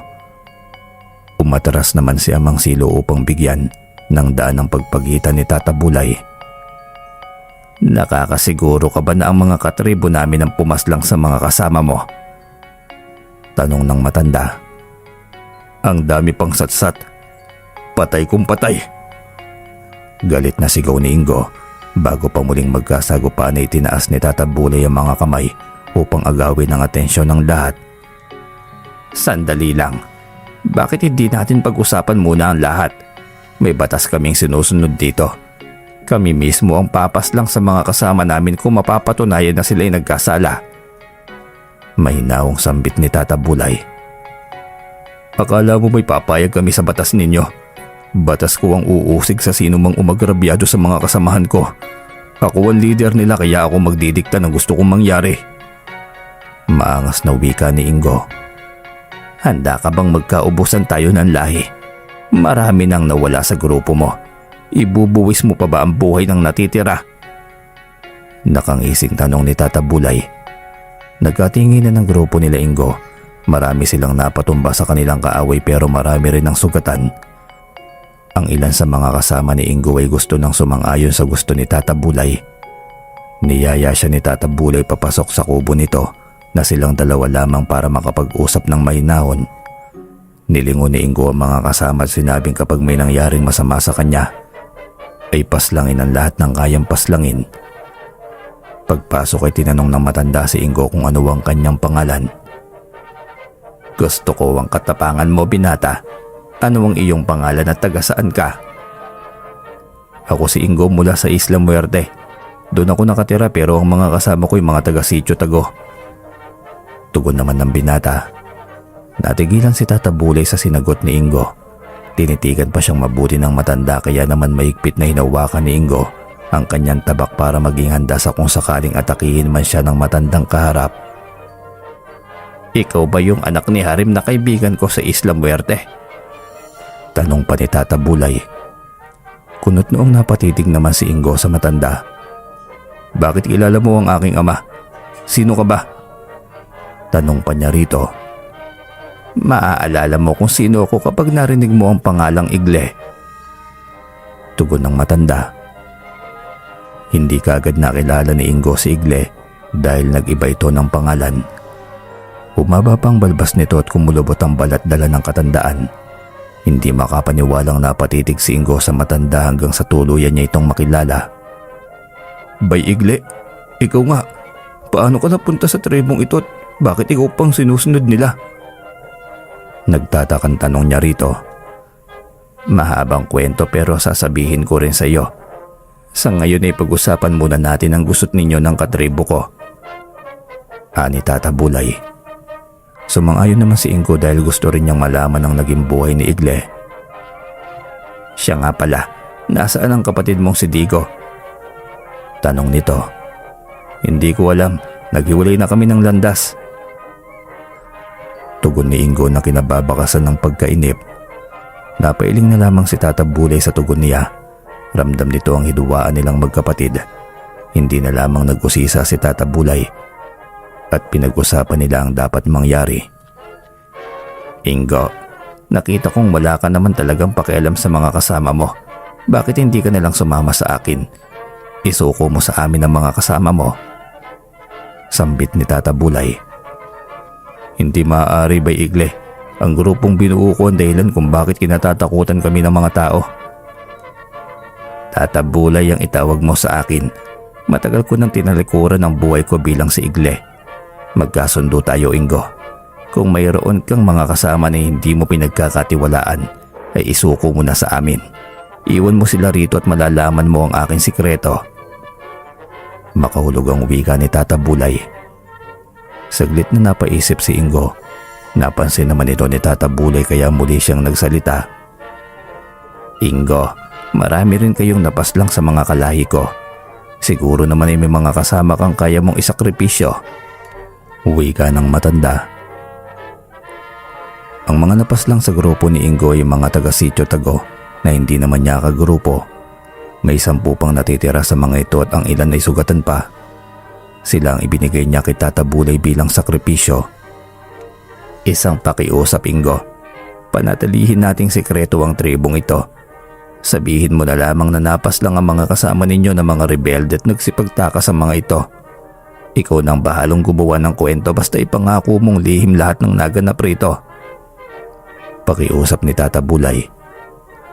Umatras naman si Amang Silo upang bigyan ng daan ang pagpagitan ni Tata Bulay. Nakakasiguro ka ba na ang mga katribo namin ang pumaslang sa mga kasama mo? Tanong ng matanda. Ang dami pang satsat. Patay kung patay. Galit na sigaw ni Ingo. Bago pa muling magkasagupaan ay tinaas ni Tata Bulay ang mga kamay upang agawin ang atensyon ng lahat. Sandali lang. Bakit hindi natin pag-usapan muna ang lahat? May batas kaming sinusunod dito. Kami mismo ang papas lang sa mga kasama namin kung mapapatunayan na sila'y nagkasala. Mahinahong sambit ni Tata Bulay. Akala mo may papayag kami sa batas ninyo? Batas ko ang uusig sa sino mang umagrabyado sa mga kasamahan ko. Ako ang leader nila kaya ako magdidikta ng gusto kong mangyari. Maangas na wika ni Ingo. Handa ka bang magkaubusan tayo ng lahi? Marami nang nawala sa grupo mo. Ibubuwis mo pa ba ang buhay ng natitira? Nakangising tanong ni Tata Bulay. Nagkatinginan ng grupo nila Ingo. Marami silang napatumba sa kanilang kaaway pero marami rin ang sugatan. Ang ilan sa mga kasama ni Ingo ay gusto nang sumang-ayon sa gusto ni Tata Bulay. Niyaya siya ni Tata Bulay papasok sa kubo nito na silang dalawa lamang para makapag-usap ng mahinahon. Nilingon ni Ingo ang mga kasama at sinabing kapag may nangyaring masama sa kanya, ay paslangin ang lahat ng kayang paslangin. Pagpasok ay tinanong ng matanda si Ingo kung ano ang kanyang pangalan. Gusto ko ang katapangan mo, binata. Ano ang iyong pangalan at taga saan ka? Ako si Ingo mula sa Isla Muerte. Doon ako nakatira pero ang mga kasama ko ay mga taga Sitio Tago. Tugon naman ng binata. Natigilan si Tata Bulay sa sinagot ni Ingo. Tinitigan pa siyang mabuti ng matanda kaya naman mahigpit na hinawakan ni Ingo ang kanyang tabak para maging handa sa kung sakaling atakihin man siya ng matandang kaharap. Ikaw ba yung anak ni Harim na kaibigan ko sa Isla Muerte? Tanong pa ni Tata Bulay. Kunot noong napatitig naman si Ingo sa matanda. Bakit kilala mo ang aking ama? Sino ka ba? Tanong pa niya rito. Maaalala mo kung sino ako kapag narinig mo ang pangalang Igle. Tugon ng matanda. Hindi kaagad nakilala ni Ingo si Igle dahil nag-iba ito ng pangalan. Humaba pang balbas nito at kumulubot ang balat dala ng katandaan. Hindi makapaniwalang napatitig si Ingo sa matanda hanggang sa tuluyan niya itong makilala. Bay Igle, ikaw nga. Paano ka napunta sa tribong ito at bakit ikaw pang sinusunod nila? Nagtatakang tanong niya rito. Mahabang kwento pero sasabihin ko rin sa iyo. Sa ngayon ay pag-usapan muna natin ang gusot ninyo ng katribo ko. Ani Tata Bulay. Sumang-ayon naman si Ingo dahil gusto rin niyang malaman ang naging buhay ni Igle. Siya nga pala, nasaan ang kapatid mong si Digo? Tanong nito. Hindi ko alam, naghiwalay na kami ng landas. Tugon ni Ingo na kinababakasan ng pagkainip. Napailing na lamang si Tata Bulay sa tugon niya. Ramdam nito ang hiduwaan nilang magkapatid. Hindi na lamang nag-usisa si Tata Bulay at pinag-usapan nila ang dapat mangyari. Ingo, nakita kong wala ka naman talagang pakialam sa mga kasama mo. Bakit hindi ka nalang sumama sa akin? Isuko mo sa amin ang mga kasama mo. Sambit ni Tata Bulay. Hindi maaari ba Igle? Ang grupong binuo ko ang dahilan kung bakit kinatatakutan kami ng mga tao. Tata Bulay ang itawag mo sa akin. Matagal ko nang tinalikuran ang buhay ko bilang si Igle. Magkasundo tayo Ingo. Kung mayroon kang mga kasama na hindi mo pinagkakatiwalaan ay isuko mo na sa amin. Iwan mo sila rito at malalaman mo ang aking sikreto. Makahulog ang wika ni Tata Bulay. Saglit na napaisip si Ingo. Napansin naman ito ni Tata Bulay kaya muli siyang nagsalita. Ingo, marami rin kayong napaslang sa mga kalahi ko. Siguro naman ay may mga kasama kang kaya mong isakripisyo. Wika ng matanda. Ang mga napaslang sa grupo ni Ingo ay mga taga Sitio Tago na hindi naman niya kagrupo. May 10 pang natitira sa mga ito at ang ilan ay sugatan pa. Sila ang ibinigay niya kay Tata Bulay bilang sakripisyo. Isang pakiusap Ingo. Panatilihin nating sikreto ang tribong ito. Sabihin mo na lamang na napaslang ang mga kasama ninyo na mga rebelde at nagsipagtaka sa mga ito. Ikaw nang bahalong gumawa ng kwento basta ipangako mong lihim lahat ng naganap rito. Pakiusap ni Tata Bulay.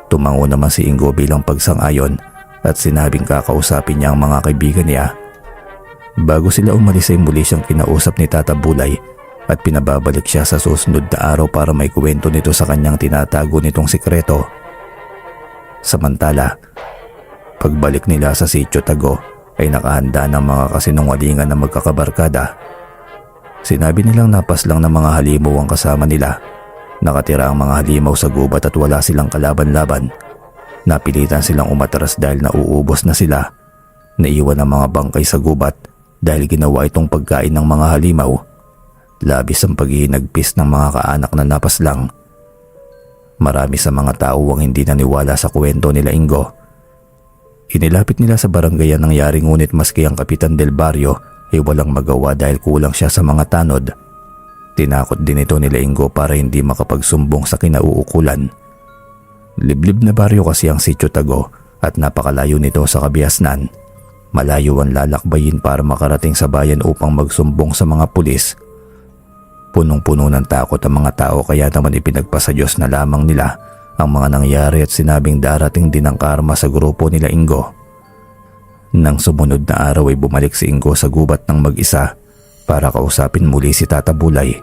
Tumango naman si Ingo bilang pagsang-ayon at sinabing kakausapin niya ang mga kaibigan niya. Bago sila umalis ay muli siyang kinausap ni Tata Bulay at pinababalik siya sa susunod na araw para may kwento nito sa kanyang tinatago nitong sikreto. Samantala, pagbalik nila sa Sitio Tago ay nakahanda ng mga kasinungalingan na magkakabarkada. Sinabi nilang napaslang ng mga halimaw ang kasama nila. Nakatira ang mga halimaw sa gubat at wala silang kalaban-laban. Napilitan silang umatras dahil nauubos na sila. Naiwan ang mga bangkay sa gubat dahil ginawa itong pagkain ng mga halimaw. Labis ang paghihinagpis ng mga kaanak na napaslang. Marami sa mga tao ang hindi naniwala sa kwento nila Ingo. Inilapit nila sa barangay ang nangyari ngunit maski ang kapitan del barrio ay walang magawa dahil kulang siya sa mga tanod. Tinakot din ito nila Ingo para hindi makapagsumbong sa kinauukulan. Liblib na baryo kasi ang Sitio Tago at napakalayo nito sa Kabiasnan. Malayo ang lalakbayin para makarating sa bayan upang magsumbong sa mga pulis. Punong-puno ng takot ang mga tao kaya naman ipinagpasa Diyos na lamang nila ang mga nangyari at sinabing darating din ang karma sa grupo nila Ingo. Nang sumunod na araw ay bumalik si Ingo sa gubat ng mag-isa para kausapin muli si Tata Bulay.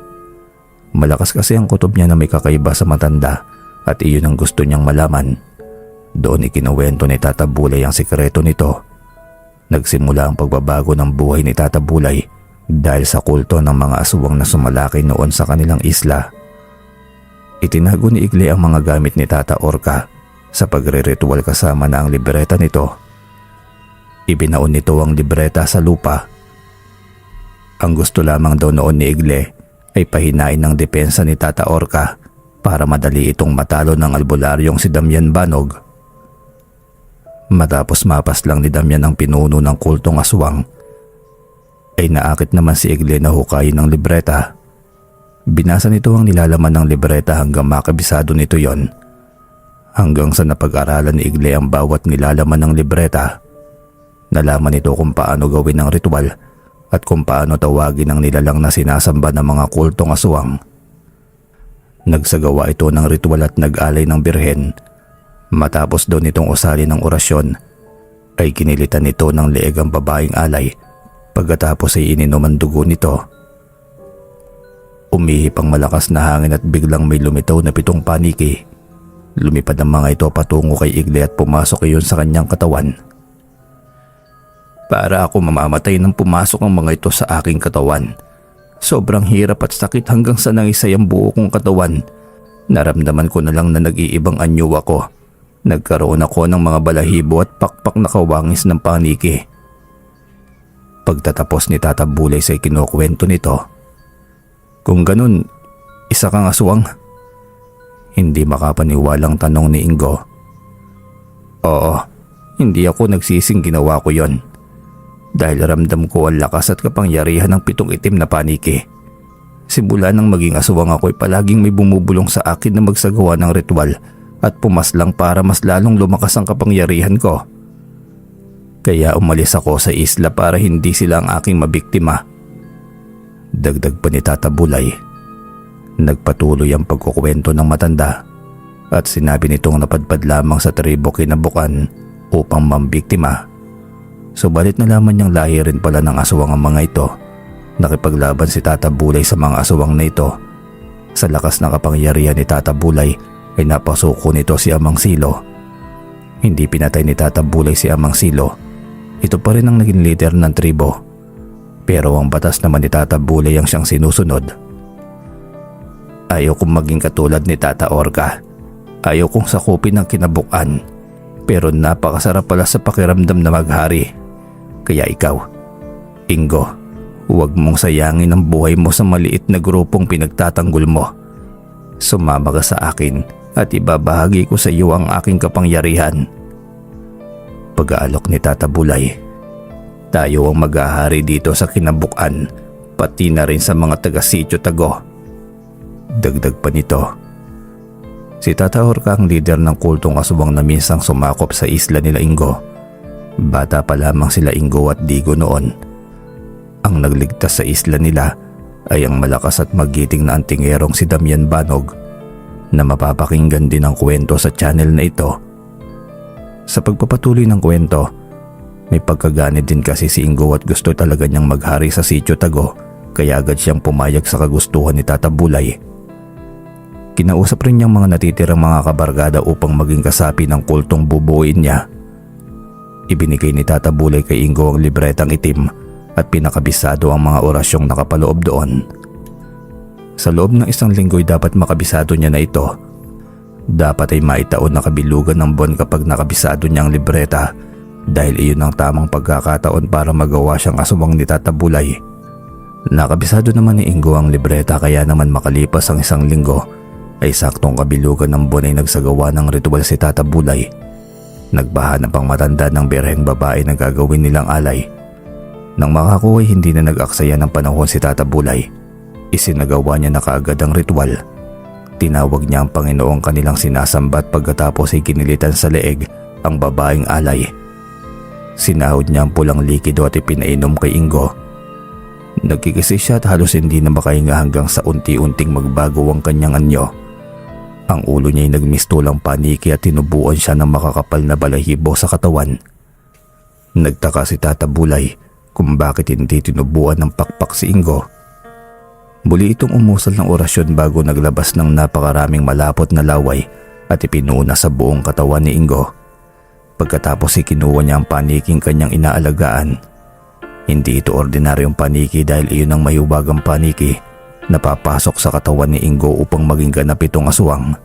Malakas kasi ang kutob niya na may kakaiba sa matanda at iyon ang gusto niyang malaman. Doon ikinuwento ni Tata Bulay ang sikreto nito. Nagsimula ang pagbabago ng buhay ni Tata Bulay dahil sa kulto ng mga aswang na sumalakay noon sa kanilang isla. Itinago ni Igle ang mga gamit ni Tata Orca sa pagre-ritual kasama na ang libreta nito. Ibinaon nito ang libreta sa lupa. Ang gusto lamang daw noon ni Igle ay pahinain ng depensa ni Tata Orca para madali itong matalo ng albularyong si Damian Banog. Matapos mapas lang ni Damian ang pinuno ng kultong aswang, ay naakit naman si Igle na hukayin ng libreta. Binasa nito ang nilalaman ng libreta hanggang makabisado nito yon. Hanggang sa napag-aralan ni Igle ang bawat nilalaman ng libreta. Nalaman nito kung paano gawin ang ritual at kung paano tawagin ang nilalang na sinasamba ng mga kultong aswang. Nagsagawa ito ng ritual at nag-alay ng birhen. Matapos daw nitong usali ng orasyon, ay kinilitan nito ng leeg ang babaeng alay. Pagkatapos ay ininom ang dugo nito. Umihip ang malakas na hangin at biglang may lumitaw na 7 paniki. Lumipad ang mga ito patungo kay Igle at pumasok iyon sa kanyang katawan. Para ako mamamatay nang pumasok ang mga ito sa aking katawan. Sobrang hirap at sakit hanggang sa nangisay ang buo kong katawan. Naramdaman ko na lang na nag-iibang anyo ako. Nagkaroon ako ng mga balahibo at pakpak na kawangis ng paniki. Pagtatapos ni Tata Bulay sa kinukwento nito. Kung ganun, isa kang aswang? Hindi makapaniwalang tanong ni Ingo. Oo, hindi ako nagsising ginawa ko yon. Dahil ramdam ko ang lakas at kapangyarihan ng 7 itim na paniki. Simula nang maging aswang ako ay palaging may bumubulong sa akin na magsagawa ng ritual at pumaslang para mas lalong lumakas ang kapangyarihan ko. Kaya umalis ako sa isla para hindi sila ang aking mabiktima. Dagdag pa ni Tata Bulay. Nagpatuloy ang pagkukwento ng matanda at sinabi nitong napadpad lamang sa tribo kinabukan upang mambiktima. Subalit nalaman niyang lahi rin pala ng aswang ang mga ito. Nakipaglaban si Tata Bulay sa mga aswang na ito. Sa lakas ng kapangyarihan ni Tata Bulay ay napasuko nito si Amang Silo. Hindi pinatay ni Tata Bulay si Amang Silo. Ito pa rin ang naging leader ng tribo. Pero ang batas naman ni Tata Bulay ang siyang sinusunod. Ayaw kong maging katulad ni Tata Orca. Ayaw kong sakupin ang kinabukan. Pero napakasarap pala sa pakiramdam na maghari. Kaya ikaw, Ingo, huwag mong sayangin ang buhay mo sa maliit na grupong pinagtatanggol mo. Sumama ka sa akin at ibabahagi ko sa iyo ang aking kapangyarihan. Pag-aalok ni Tata Bulay, tayo ang maghahari dito sa kinabukan, pati na rin sa mga taga-Sitio Tago. Dagdag pa nito. Si Tata Orca ang leader ng kultong aswang na minsang sumakop sa isla nila Ingo. Bata pa lamang sila Ingo at Digo noon. Ang nagligtas sa isla nila ay ang malakas at magiting na antingerong si Damian Banog na mapapakinggan din ang kwento sa channel na ito. Sa pagpapatuloy ng kwento, may pagkaganid din kasi si Ingo at gusto talaga niyang maghari sa Sitio Tago kaya agad siyang pumayag sa kagustuhan ni Tata Bulay. Kinausap rin niyang mga natitirang mga kabarkada upang maging kasapi ng kultong bubuuin niya. Ibinigay ni Tata Bulay kay Ingo ang libretang itim at pinakabisado ang mga orasyong nakapaloob doon. Sa loob ng 1 linggo'y dapat makabisado niya na ito. Dapat ay maitaon na kabilugan ng buwan kapag nakabisado niya ang libreta dahil iyon ang tamang pagkakataon para magawa siyang aswang ni Tata Bulay. Nakabisado naman ni Ingo ang libreta kaya naman makalipas ang 1 linggo ay saktong kabilugan ng buwan ay nagsagawa ng ritual si Tata Bulay. Nagbahanap ang matanda ng birheng babae na gagawin nilang alay. Nang makakuha hindi na nag-aksaya ng panahon si Tata Bulay. Isinagawa niya na kaagad ang ritual. Tinawag niya ang Panginoong kanilang sinasamba at pagkatapos ay kinilitan sa leeg ang babaeng alay. Sinahod niya ang pulang likido at ipinainom kay Ingo. Nagkikisi siya at halos hindi na makahinga hanggang sa unti-unting magbago ang kanyang anyo. Ang ulo niya ay nagmistulang paniki at tinubuan siya ng makakapal na balahibo sa katawan. Nagtaka si Tata Bulay kung bakit hindi tinubuan ng pakpak si Ingo. Muli itong umusal ng orasyon bago naglabas ng napakaraming malapot na laway at ipinuna sa buong katawan ni Ingo. Pagkatapos ay kinuha niya ang paniking kanyang inaalagaan. Hindi ito ordinaryong paniki dahil iyon ang mahiwagang paniki na papasok sa katawan ni Ingo upang maging ganap itong aswang.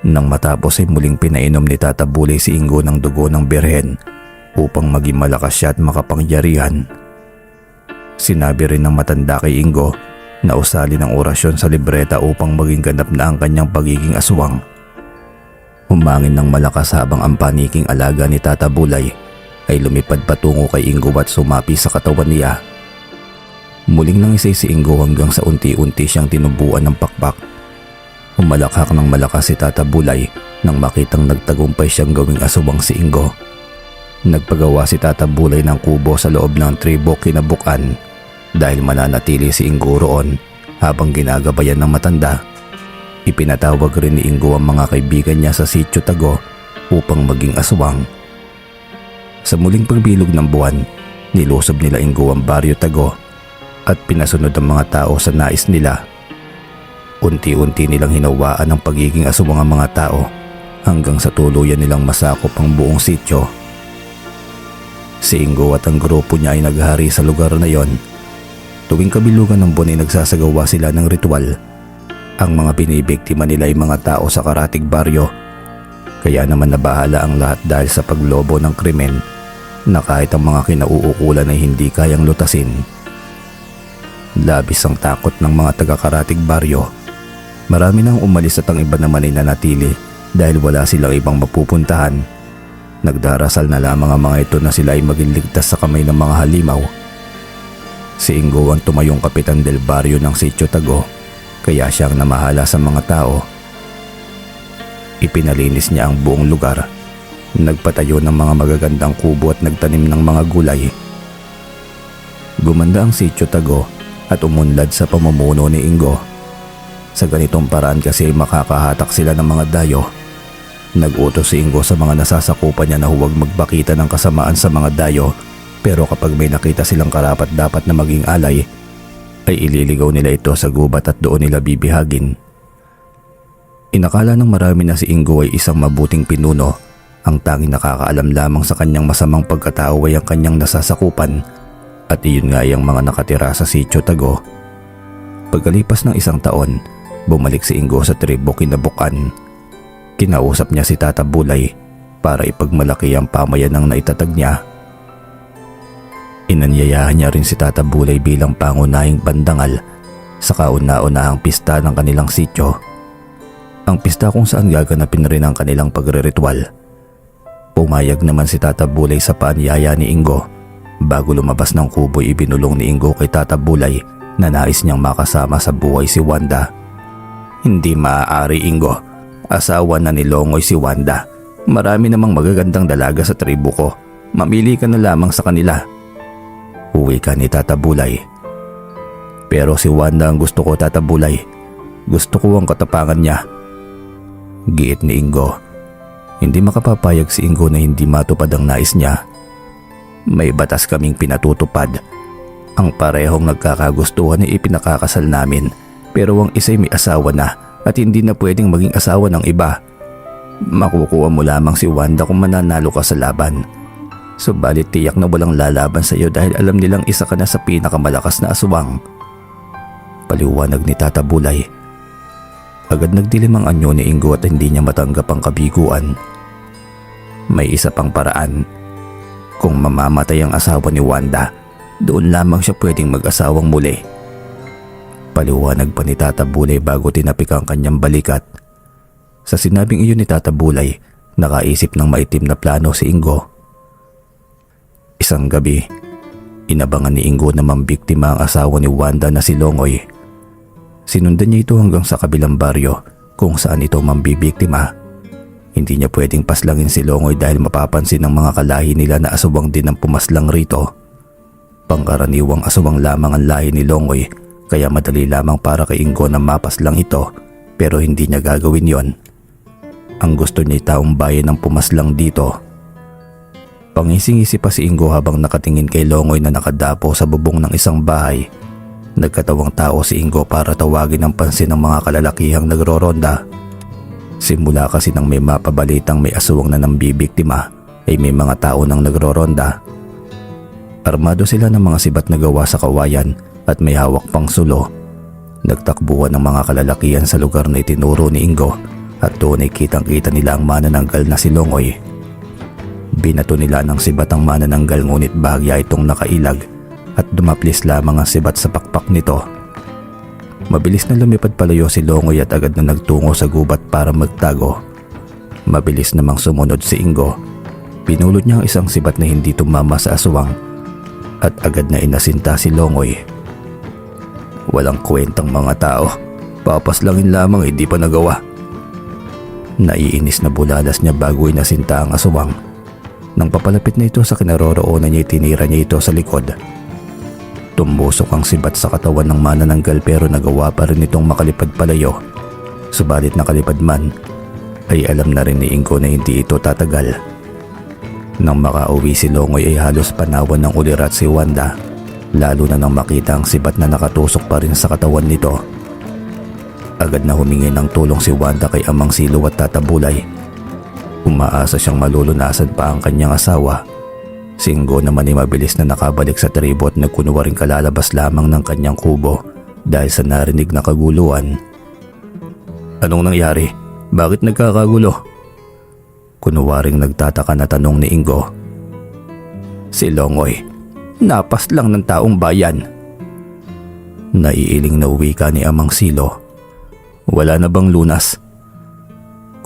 Nang matapos ay muling pinainom ni Tata Bulay si Ingo ng dugo ng birhen upang maging malakas siya at makapangyarihan. Sinabi rin ng matanda kay Ingo na usalin ang orasyon sa libreta upang maging ganap na ang kanyang pagiging aswang. Humangin ng malakas habang ang paniking alaga ni Tata Bulay ay lumipad patungo kay Ingo at sumapi sa katawan niya. Muling nangisay si Ingo hanggang sa unti-unti siyang tinubuan ng pakpak. Humalakhak ng malakas si Tata Bulay nang makitang nagtagumpay siyang gawing aswang si Ingo. Nagpagawa si Tata Bulay ng kubo sa loob ng tribo kinabukan dahil mananatili si Ingo roon habang ginagabayan ng matanda. Ipinatawag rin ni Ingo ang mga kaibigan niya sa Sitio Tago upang maging aswang. Sa muling pagbilog ng buwan, nilusob nila Ingo ang Baryo Tago at pinasunod ang mga tao sa nais nila. Unti-unti nilang hinawaan ang pagiging aswang ang mga tao hanggang sa tuluyan nilang masakop ang buong sityo. Si Ingo at ang grupo niya ay naghari sa lugar na yon. Tuwing kabilugan ng buwan ay nagsasagawa sila ng ritual. Ang mga binibiktima nila ay mga tao sa karatig baryo. Kaya naman nabahala ang lahat dahil sa paglobo ng krimen na kahit ang mga kinauukulan ay hindi kayang lutasin. Labis ang takot ng mga taga-karatig baryo. Marami nang umalis at ang iba naman ay nanatili dahil wala silang ibang mapupuntahan. Nagdarasal na lamang ang mga ito na sila ay maging ligtas sa kamay ng mga halimaw. Si Ingo ang tumayong kapitan del baryo ng Sitio Tago kaya siyang namahala sa mga tao. Ipinalinis niya ang buong lugar. Nagpatayo ng mga magagandang kubo at nagtanim ng mga gulay. Gumanda ang Sitio Tago at umunlad sa pamumuno ni Ingo. Sa ganitong paraan kasi makakahatak sila ng mga dayo. Nag-utos si Ingo sa mga nasasakupan niya na huwag magbakita ng kasamaan sa mga dayo, pero kapag may nakita silang karapat dapat na maging alay, ay ililigaw nila ito sa gubat at doon nila bibihagin. Inakala ng marami na si Ingo ay isang mabuting pinuno. Ang tanging nakakaalam lamang sa kanyang masamang pagkatao ay ang kanyang nasasakupan. At iyon nga ay ang mga nakatira sa Sitio Tago. Pagkalipas ng 1 taon, bumalik si Ingo sa tribo kinabukan. Kinausap niya si Tata Bulay para ipagmalaki ang pamayanang naitatag niya. Inanyayahan niya rin si Tata Bulay bilang pangunahing bandangal sa kauna-unahang pista ng kanilang sityo. Ang pista kung saan gaganapin rin ang kanilang pagre-ritual. Pumayag naman si Tata Bulay sa paanyaya ni Ingo. Bago lumabas ng kubo, ibinulong ni Ingo kay Tata Bulay na nais niyang makasama sa buhay si Wanda. Hindi maaari, Ingo. Asawa na ni Longoy si Wanda. Marami namang magagandang dalaga sa tribo ko. Mamili ka na lamang sa kanila. Uwi ka ni Tata Bulay. Pero si Wanda ang gusto ko, Tata Bulay. Gusto ko ang katapangan niya. Giit ni Ingo. Hindi makapapayag si Ingo na hindi matupad ang nais niya. May batas kaming pinatutupad. Ang parehong nagkakagustuhan ay ipinakakasal namin, pero ang isa'y may asawa na at hindi na pwedeng maging asawa ng iba. Makukuha mo lamang si Wanda kung mananalo ka sa laban. Subalit tiyak na walang lalaban sa iyo dahil alam nilang isa ka na sa pinakamalakas na aswang. Paliwanag ni Tata Bulay. Agad nagdilim ang anyo ni Ingo at hindi niya matanggap ang kabiguan. May isa pang paraan. Kung mamamatay ang asawa ni Wanda, doon lamang siya pwedeng mag-asawang muli. Paliwanag pa ni Tata Bulay bago tinapik ang kanyang balikat. Sa sinabing iyon ni Tata Bulay, nakaisip ng maitim na plano si Ingo. Isang gabi, inabangan ni Ingo na mambiktima ang asawa ni Wanda na si Longoy. Sinundan niya ito hanggang sa kabilang baryo kung saan ito mambibiktima. Hindi niya pwedeng paslangin si Longoy dahil mapapansin ng mga kalahi nila na aswang din ang pumaslang rito. Pangkaraniwang aswang lamang ang lahi ni Longoy kaya madali lamang para kay Ingo na mapaslang ito pero hindi niya gagawin yon. Ang gusto niya taong bayan ang pumaslang dito. Pangising-isi pa si Ingo habang nakatingin kay Longoy na nakadapo sa bubong ng isang bahay. Nagkatawang tao si Ingo para tawagin ang pansin ng mga kalalakihang nagroronda. Simula kasi nang may mapabalitang may aswang na nambibiktima ay may mga tao nang nagroronda. Armado sila ng mga sibat na gawa sa kawayan at may hawak pang sulo. Nagtakbuhan ng mga kalalakihan sa lugar na itinuro ni Ingo at doon ay kitang-kita nila ang manananggal na si Longoy. Binato nila ng sibat ang manananggal ngunit bahagya itong nakailag at dumaplis lamang ang sibat sa pakpak nito. Mabilis na lumipad palayo si Longoy at agad na nagtungo sa gubat para magtago. Mabilis namang sumunod si Ingo. Pinulot niya ang isang sibat na hindi tumama sa aswang at agad na inasinta si Longoy. Walang kwentang mga tao. Papaslangin lamang hindi pa nagawa. Naiinis na bulalas niya bago inasinta ang aswang. Nang papalapit na ito sa kinaroroonan niya, tinira niya ito sa likod. Tumusok ang sibat sa katawan ng manananggal pero nagawa pa rin itong makalipad palayo. Subalit nakalipad man, ay alam na rin ni Ingo na hindi ito tatagal. Nang makauwi si Longoy ay halos panawan ng ulirat si Wanda, lalo na nang makita ang sibat na nakatusok pa rin sa katawan nito. Agad na humingi ng tulong si Wanda kay Amang Silo at Tata Bulay. Umaasa siyang malulunasan pa ang kanyang asawa. Si Ingo naman ay mabilis na nakabalik sa tribo at nagkunwaring kalalabas lamang ng kanyang kubo dahil sa narinig na kaguluhan. Anong nangyari? Bakit nagkakagulo? Kunwaring nagtataka na tanong ni Ingo. Si Longoy, napas lang ng taong bayan. Naiiling na wika ni Amang Silo. Wala na bang lunas?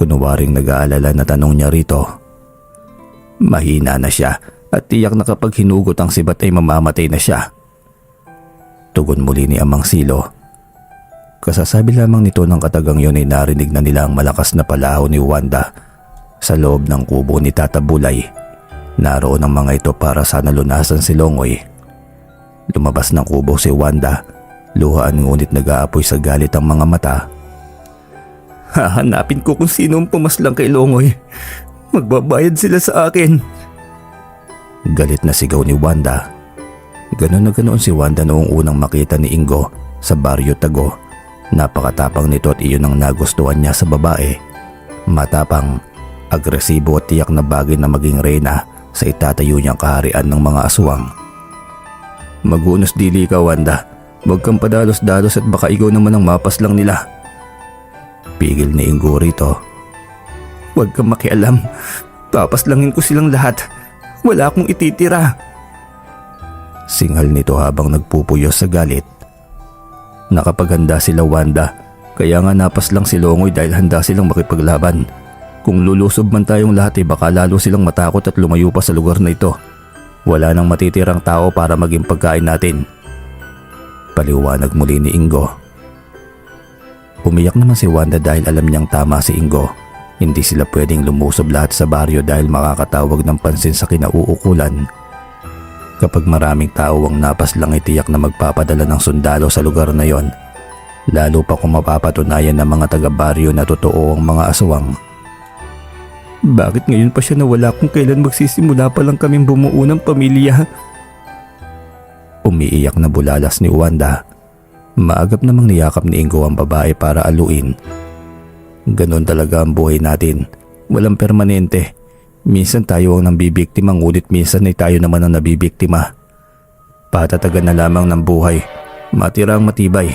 Kunwaring nag-aalala na tanong niya rito. Mahina na siya at tiyak na kapag hinugot ang sibat ay mamamatay na siya. Tugon muli ni Amang Silo. Kasasabi lamang nito ng katagang yun ay narinig na nila ang malakas na palaho ni Wanda sa loob ng kubo ni Tata Bulay. Naroon ang mga ito para sana lunasan si Longoy. Lumabas ng kubo si Wanda. Luhaan ngunit nag-aapoy sa galit ang mga mata. Hahanapin ko kung sino ang pumaslang kay Longoy. Magbabayad sila sa akin. Galit na sigaw ni Wanda. Ganon na ganoon si Wanda noong unang makita ni Ingo sa Baryo Tago. Napakatapang nito at iyon ang nagustuhan niya sa babae. Matapang, agresibo at tiyak na bagay na maging reyna sa itatayo niyang kaharian ng mga aswang. Magunos dili ka, Wanda. Huwag kang padalos-dalos at baka ikaw naman ang mapaslang nila. Pigil ni Ingo rito. Huwag kang makialam. Papaslangin ko silang lahat. Wala akong ititira. Singal nito habang nagpupuyos sa galit. Nakapaghanda sila, Wanda, kaya nga napaslang si Longoy dahil handa silang makipaglaban. Kung lulusob man tayong lahat ay baka lalo silang matakot at lumayo pa sa lugar na ito. Wala nang matitirang tao para maging pagkain natin. Paliwanag muli ni Ingo. Umiyak naman si Wanda dahil alam niyang tama si Ingo. Hindi sila pwedeng lumusob lahat sa baryo dahil makakatawag ng pansin sa kinauukulan. Kapag maraming tao ang napaslang ay tiyak na magpapadala ng sundalo sa lugar na yon. Lalo pa kung mapapatunayan ng mga taga-baryo na totoo ang mga aswang. Bakit ngayon pa siya nawala kung kailan magsisimula pa lang kaming bumuo ng pamilya? Umiiyak na bulalas ni Wanda. Maagap namang niyakap ni Ingo ang babae para aluin. Ganon talaga ang buhay natin. Walang permanente. Minsan tayo ang nambibiktima, ngunit minsan ay tayo naman ang nabibiktima. Patatagan na lamang ng buhay. Matirang matibay.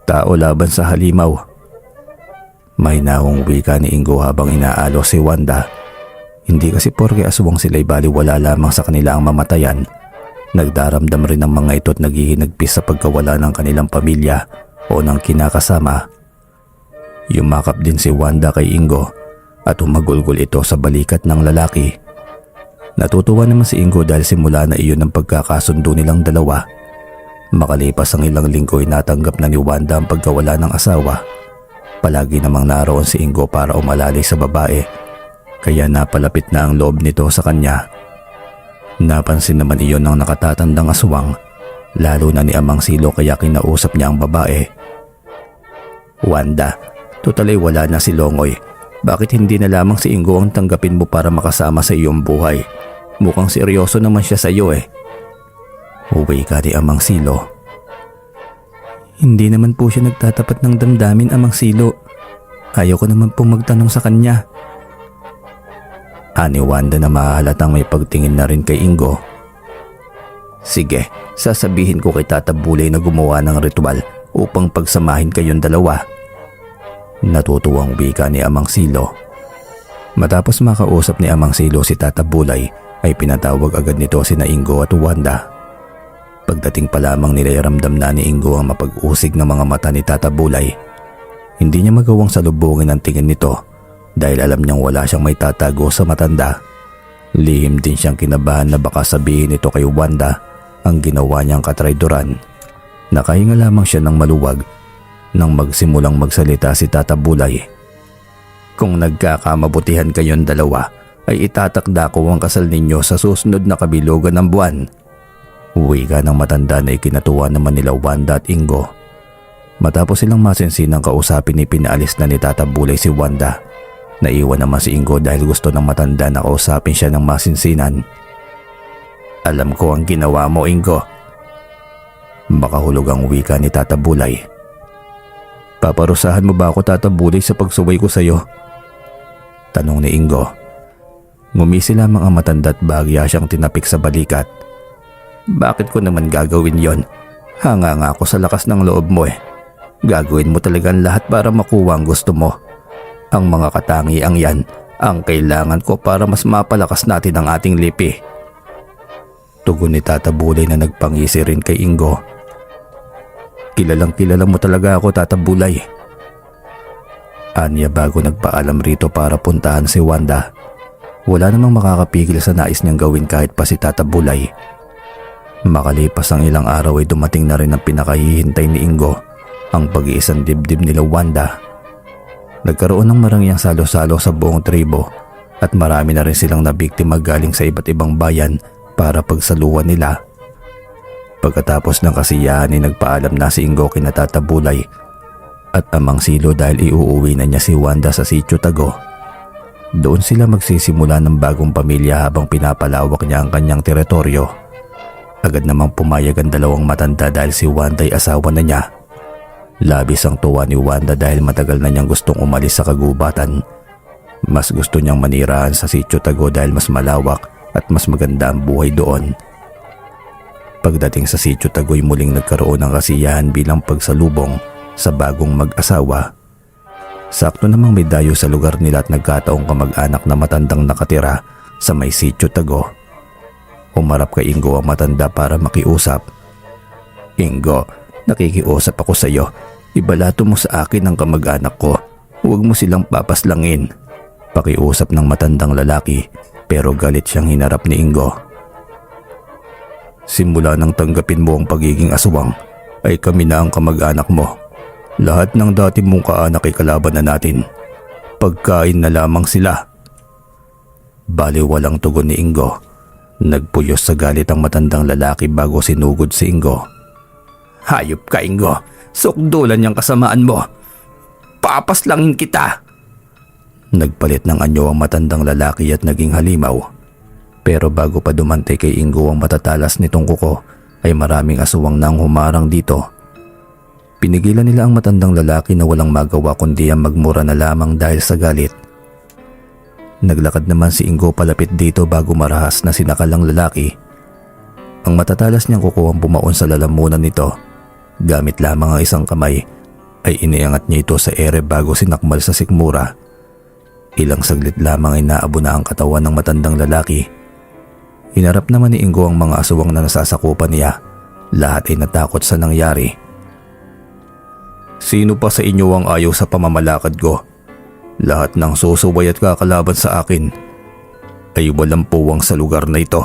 Tao laban sa halimaw. Mahinahong wika ni Ingo habang inaalo si Wanda. Hindi kasi porke aswang sila'y baliwala lamang sa kanila ang mamatayan. Nagdaramdam rin ang mga ito at naghihinagpis sa pagkawala ng kanilang pamilya o ng kinakasama. Yumakap din si Wanda kay Ingo at humagulgol ito sa balikat ng lalaki. Natutuwa naman si Ingo dahil simula na iyon ang pagkakasundo nilang dalawa. Makalipas ang ilang linggo ay natanggap na ni Wanda ang pagkawala ng asawa. Palagi namang naroon si Ingo para umalalay sa babae, kaya napalapit na ang loob nito sa kanya. Napansin naman iyon ng nakatatandang aswang, lalo na ni Amang Silo, kaya kinausap niya ang babae. Wanda, tutalay wala na si Longoy. Bakit hindi na lamang si Ingo ang tanggapin mo para makasama sa iyong buhay? Mukhang seryoso naman siya sa iyo eh. Uwi ka ni Amang Silo. Hindi naman po siya nagtatapat ng damdamin, Amang Silo. Ayaw ko naman pong magtanong sa kanya. Ani Wanda na mahalatang may pagtingin na rin kay Ingo. Sige, sasabihin ko kay Tata Bulay na gumawa ng ritual upang pagsamahin kayong dalawa. Natutuwang wika ni Amang Silo. Matapos makausap ni Amang Silo si Tata Bulay, ay pinatawag agad nito sina Ingo at Wanda. Pagdating pa lamang nila, ramdam na ni Ingo ang mapag-usig ng mga mata ni Tata Bulay. Hindi niya magawang salubungin ang tingin nito dahil alam niyang wala siyang may tatago sa matanda. Lihim din siyang kinabahan na baka sabihin ito kay Wanda ang ginawa niyang katrayduran. Nakahinga lamang siya ng maluwag nang magsimulang magsalita si Tata Bulay. Kung nagkakamabutihan kayong dalawa, ay itatakda ko ang kasal ninyo sa susunod na kabilugan ng buwan. Wika ng matanda na ikinatuwa naman nila Wanda at Ingo. Matapos silang masinsinang kausapin, ni pinaalis na ni Tata Bulay si Wanda. Naiwan naman si Ingo dahil gusto ng matanda na kausapin siya ng masinsinan. Alam ko ang ginawa mo, Ingo. Makahulog ang wika ni Tata Bulay. Paparusahan mo ba ako, Tata Bulay, sa pagsuway ko sa iyo? Tanong ni Ingo. Ngumisi lamang ang matanda at bahagya siyang tinapik sa balikat. Bakit ko naman gagawin yon? Hanga nga ako sa lakas ng loob mo eh. Gagawin mo talagang lahat para makuha ang gusto mo. Ang mga katangiang yan ang kailangan ko para mas mapalakas natin ang ating lipi. Tugon ni Tata Bulay na nagpangisi rin kay Ingo. Kilalang kilala mo talaga ako, Tata Bulay. Anya bago nagpaalam rito para puntahan si Wanda. Wala namang makakapigil sa nais niyang gawin kahit pa si Tata Bulay. Makalipas ang ilang araw ay dumating na rin ang pinakahihintay ni Ingo, ang pag-iisang dibdib nila Wanda. Nagkaroon ng marangyang salo-salo sa buong tribo at marami na rin silang nabiktima galing sa iba't ibang bayan para pagsaluhan nila. Pagkatapos ng kasiyahan ay nagpaalam na si Ingo kina Tata Bulay at Amang Silo dahil iuuwi na niya si Wanda sa Sitio Tago. Doon sila magsisimula ng bagong pamilya habang pinapalawak niya ang kanyang teritoryo. Agad namang pumayag ang dalawang matanda dahil si Wanda ay asawa na niya. Labis ang tuwa ni Wanda dahil matagal na niyang gustong umalis sa kagubatan. Mas gusto niyang manirahan sa Sitio Tago dahil mas malawak at mas maganda ang buhay doon. Pagdating sa Sitio Tago ay muling nagkaroon ng kasiyahan bilang pagsalubong sa bagong mag-asawa. Sakto namang may dayo sa lugar nila at nagkataong kamag-anak na matandang nakatira sa may Sitio Tago. Umarap kay Ingo ang matanda para makiusap. Ingo, nakikiusap ako sa iyo. Ibalato mo sa akin ang kamag-anak ko. Huwag mo silang papaslangin. Pakiusap ng matandang lalaki, pero galit siyang hinarap ni Ingo. Simula nang tanggapin mo ang pagiging aswang, ay kami na ang kamag-anak mo. Lahat ng dati mong kaanak ay kalaban na natin. Pagkain na lamang sila. Baliwalang tugon ni Ingo. Nagpuyos sa galit ang matandang lalaki bago sinugod si Ingo. Hayop ka, Ingo. Sukdulan niyang kasamaan mo. Papaslangin kita. Nagpalit ng anyo ang matandang lalaki at naging halimaw. Pero bago pa dumantay kay Ingo ang matatalas nitong kuko, ay maraming aswang nang humarang dito. Pinigilan nila ang matandang lalaki na walang magawa kundi ang magmura na lamang dahil sa galit. Naglakad naman si Ingo palapit dito bago marahas na sinakal ang lalaki. Ang matatalas niyang kuko ang bumaon sa lalamunan nito. Gamit lamang ang isang kamay ay iniangat niya ito sa ere bago sinakmal sa sikmura. Ilang saglit lamang ay naabo na ang katawan ng matandang lalaki. Hinarap naman ni Ingo ang mga aswang na nasasakupan niya. Lahat ay natakot sa nangyari. Sino pa sa inyo ang ayaw sa pamamalakad ko? Lahat ng susuway at kakalaban sa akin ay walang puwang sa lugar na ito.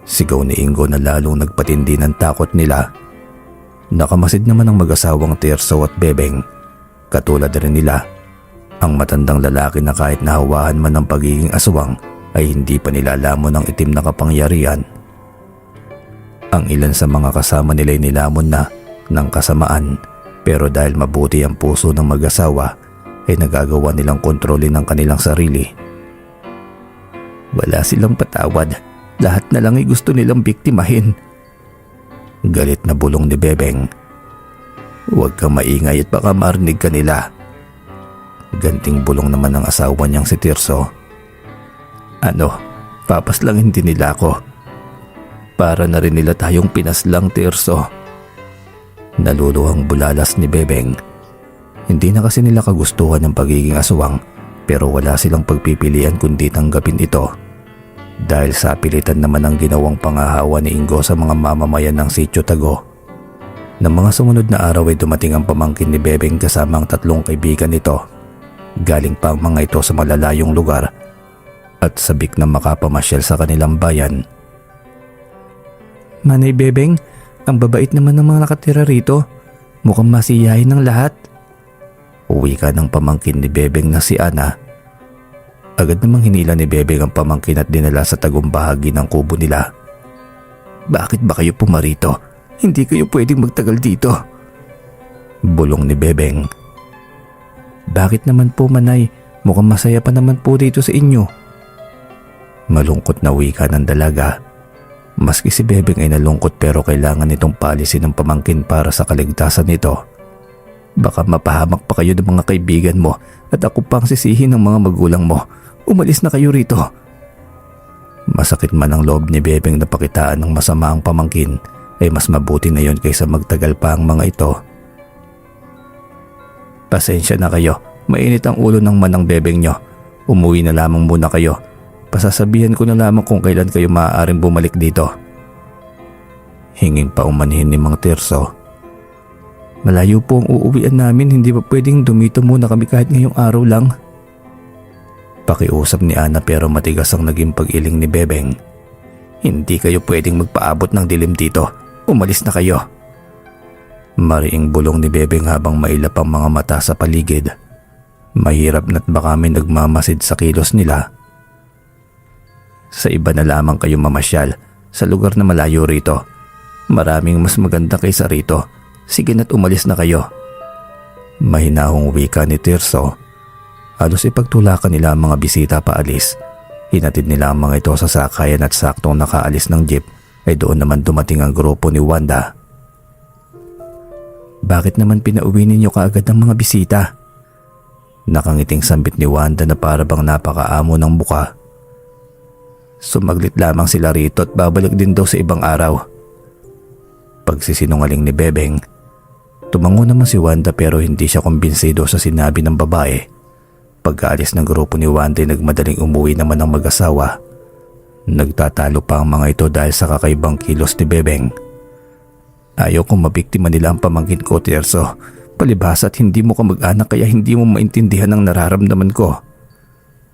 Sigaw ni Ingo na lalong nagpatindi ng takot nila. Nakamasid naman ang mag-asawang Tirso at Bebeng. Katulad rin nila, ang matandang lalaki na kahit nahawahan man ng pagiging aswang ay hindi pa nilalamon ng itim na kapangyarihan. Ang ilan sa mga kasama nila ay nilamon na ng kasamaan, pero dahil mabuti ang puso ng mag-asawa ay nagagawa nilang kontrolin ang kanilang sarili. Wala silang patawad, lahat na lang ay gusto nilang biktimahin. Galit na bulong ni Bebeng. Huwag kang maingay at baka marinig ka nila. Ganting bulong naman ng asawa niyang si Tirso. Ano, papaslangin din nila ako. Para na rin nila tayong pinaslang, Tirso. Naluluhang bulalas ni Bebeng. Hindi na kasi nila kagustuhan ng pagiging aswang, pero wala silang pagpipilian kundi tanggapin ito. Dahil sa pilitan naman ang ginawang pangahawa ni Ingo sa mga mamamayan ng Sitio Tago. Ng mga sumunod na araw ay dumating ang pamangkin ni Bebeng kasama ang 3 kaibigan nito. Galing pa ang mga ito sa malalayong lugar at sabik na makapamasyal sa kanilang bayan. Manay Bebeng, ang babait naman ng mga nakatira rito. Mukhang masiyahin ng lahat. Uwi ka ng pamangkin ni Bebeng na si Ana. Agad namang hinila ni Bebeng ang pamangkin at dinala sa tagong bahagi ng kubo nila. Bakit ba kayo pumarito? Hindi kayo pwedeng magtagal dito. Bulong ni Bebeng. Bakit naman po, Manay? Mukhang masaya pa naman po dito sa inyo. Malungkot na wika ng dalaga. Maski si Bebeng ay nalungkot pero kailangan nitong paalisin ng pamangkin para sa kaligtasan nito. Baka mapahamak pa kayo ng mga kaibigan mo at ako pang sisihin ng mga magulang mo. Umalis na kayo rito. Masakit man ang loob ni Bebeng na pakitaan ng masama ang pamangkin, ay mas mabuti na yon kaysa magtagal pa ang mga ito. Pasensya na kayo, mainit ang ulo ng manang Bebeng nyo. Umuwi na lamang muna kayo. Pasasabihan ko na lamang kung kailan kayo maaaring bumalik dito. Hinging paumanhin ni Mang Tirso. Malayo po ang uuwian namin, hindi pa pwedeng dumito muna kami kahit ngayong araw lang. Pakiusap ni Ana pero matigas ang naging pag-iling ni Bebeng. Hindi kayo pwedeng magpaabot ng dilim dito. Umalis na kayo. Mariing bulong ni Bebeng habang mailap ang mga mata sa paligid. Mahirap na't baka may nagmamasid sa kilos nila. Sa iba na lamang kayo mamasyal, sa lugar na malayo rito. Maraming mas maganda kaysa rito. Sige na't umalis na kayo. Mahinahong wika ni Tirso. Halos ipagtulakan nila ang mga bisita paalis. Hinatid nila ang mga ito sa sakayan at saktong nakaalis ng jeep ay doon naman dumating ang grupo ni Wanda. Bakit naman pinauwi ninyo kaagad ang mga bisita? Nakangiting sambit ni Wanda na para bang napakaamo ng buka. Sumaglit lamang sila rito at babalik din daw sa ibang araw. Pagsisinungaling ni Bebeng. Tumango naman si Wanda pero hindi siya kumbinsido sa sinabi ng babae. Pagkaalis ng grupo ni Wanda ay nagmadaling umuwi naman ang mag-asawa. Nagtatalo pa ang mga ito dahil sa kakaibang kilos ni Bebeng. Ayaw kong mabiktima nila ang pamangkin ko, Tirso. Palibhasa at hindi mo kamag-anak kaya hindi mo maintindihan ang nararamdaman ko.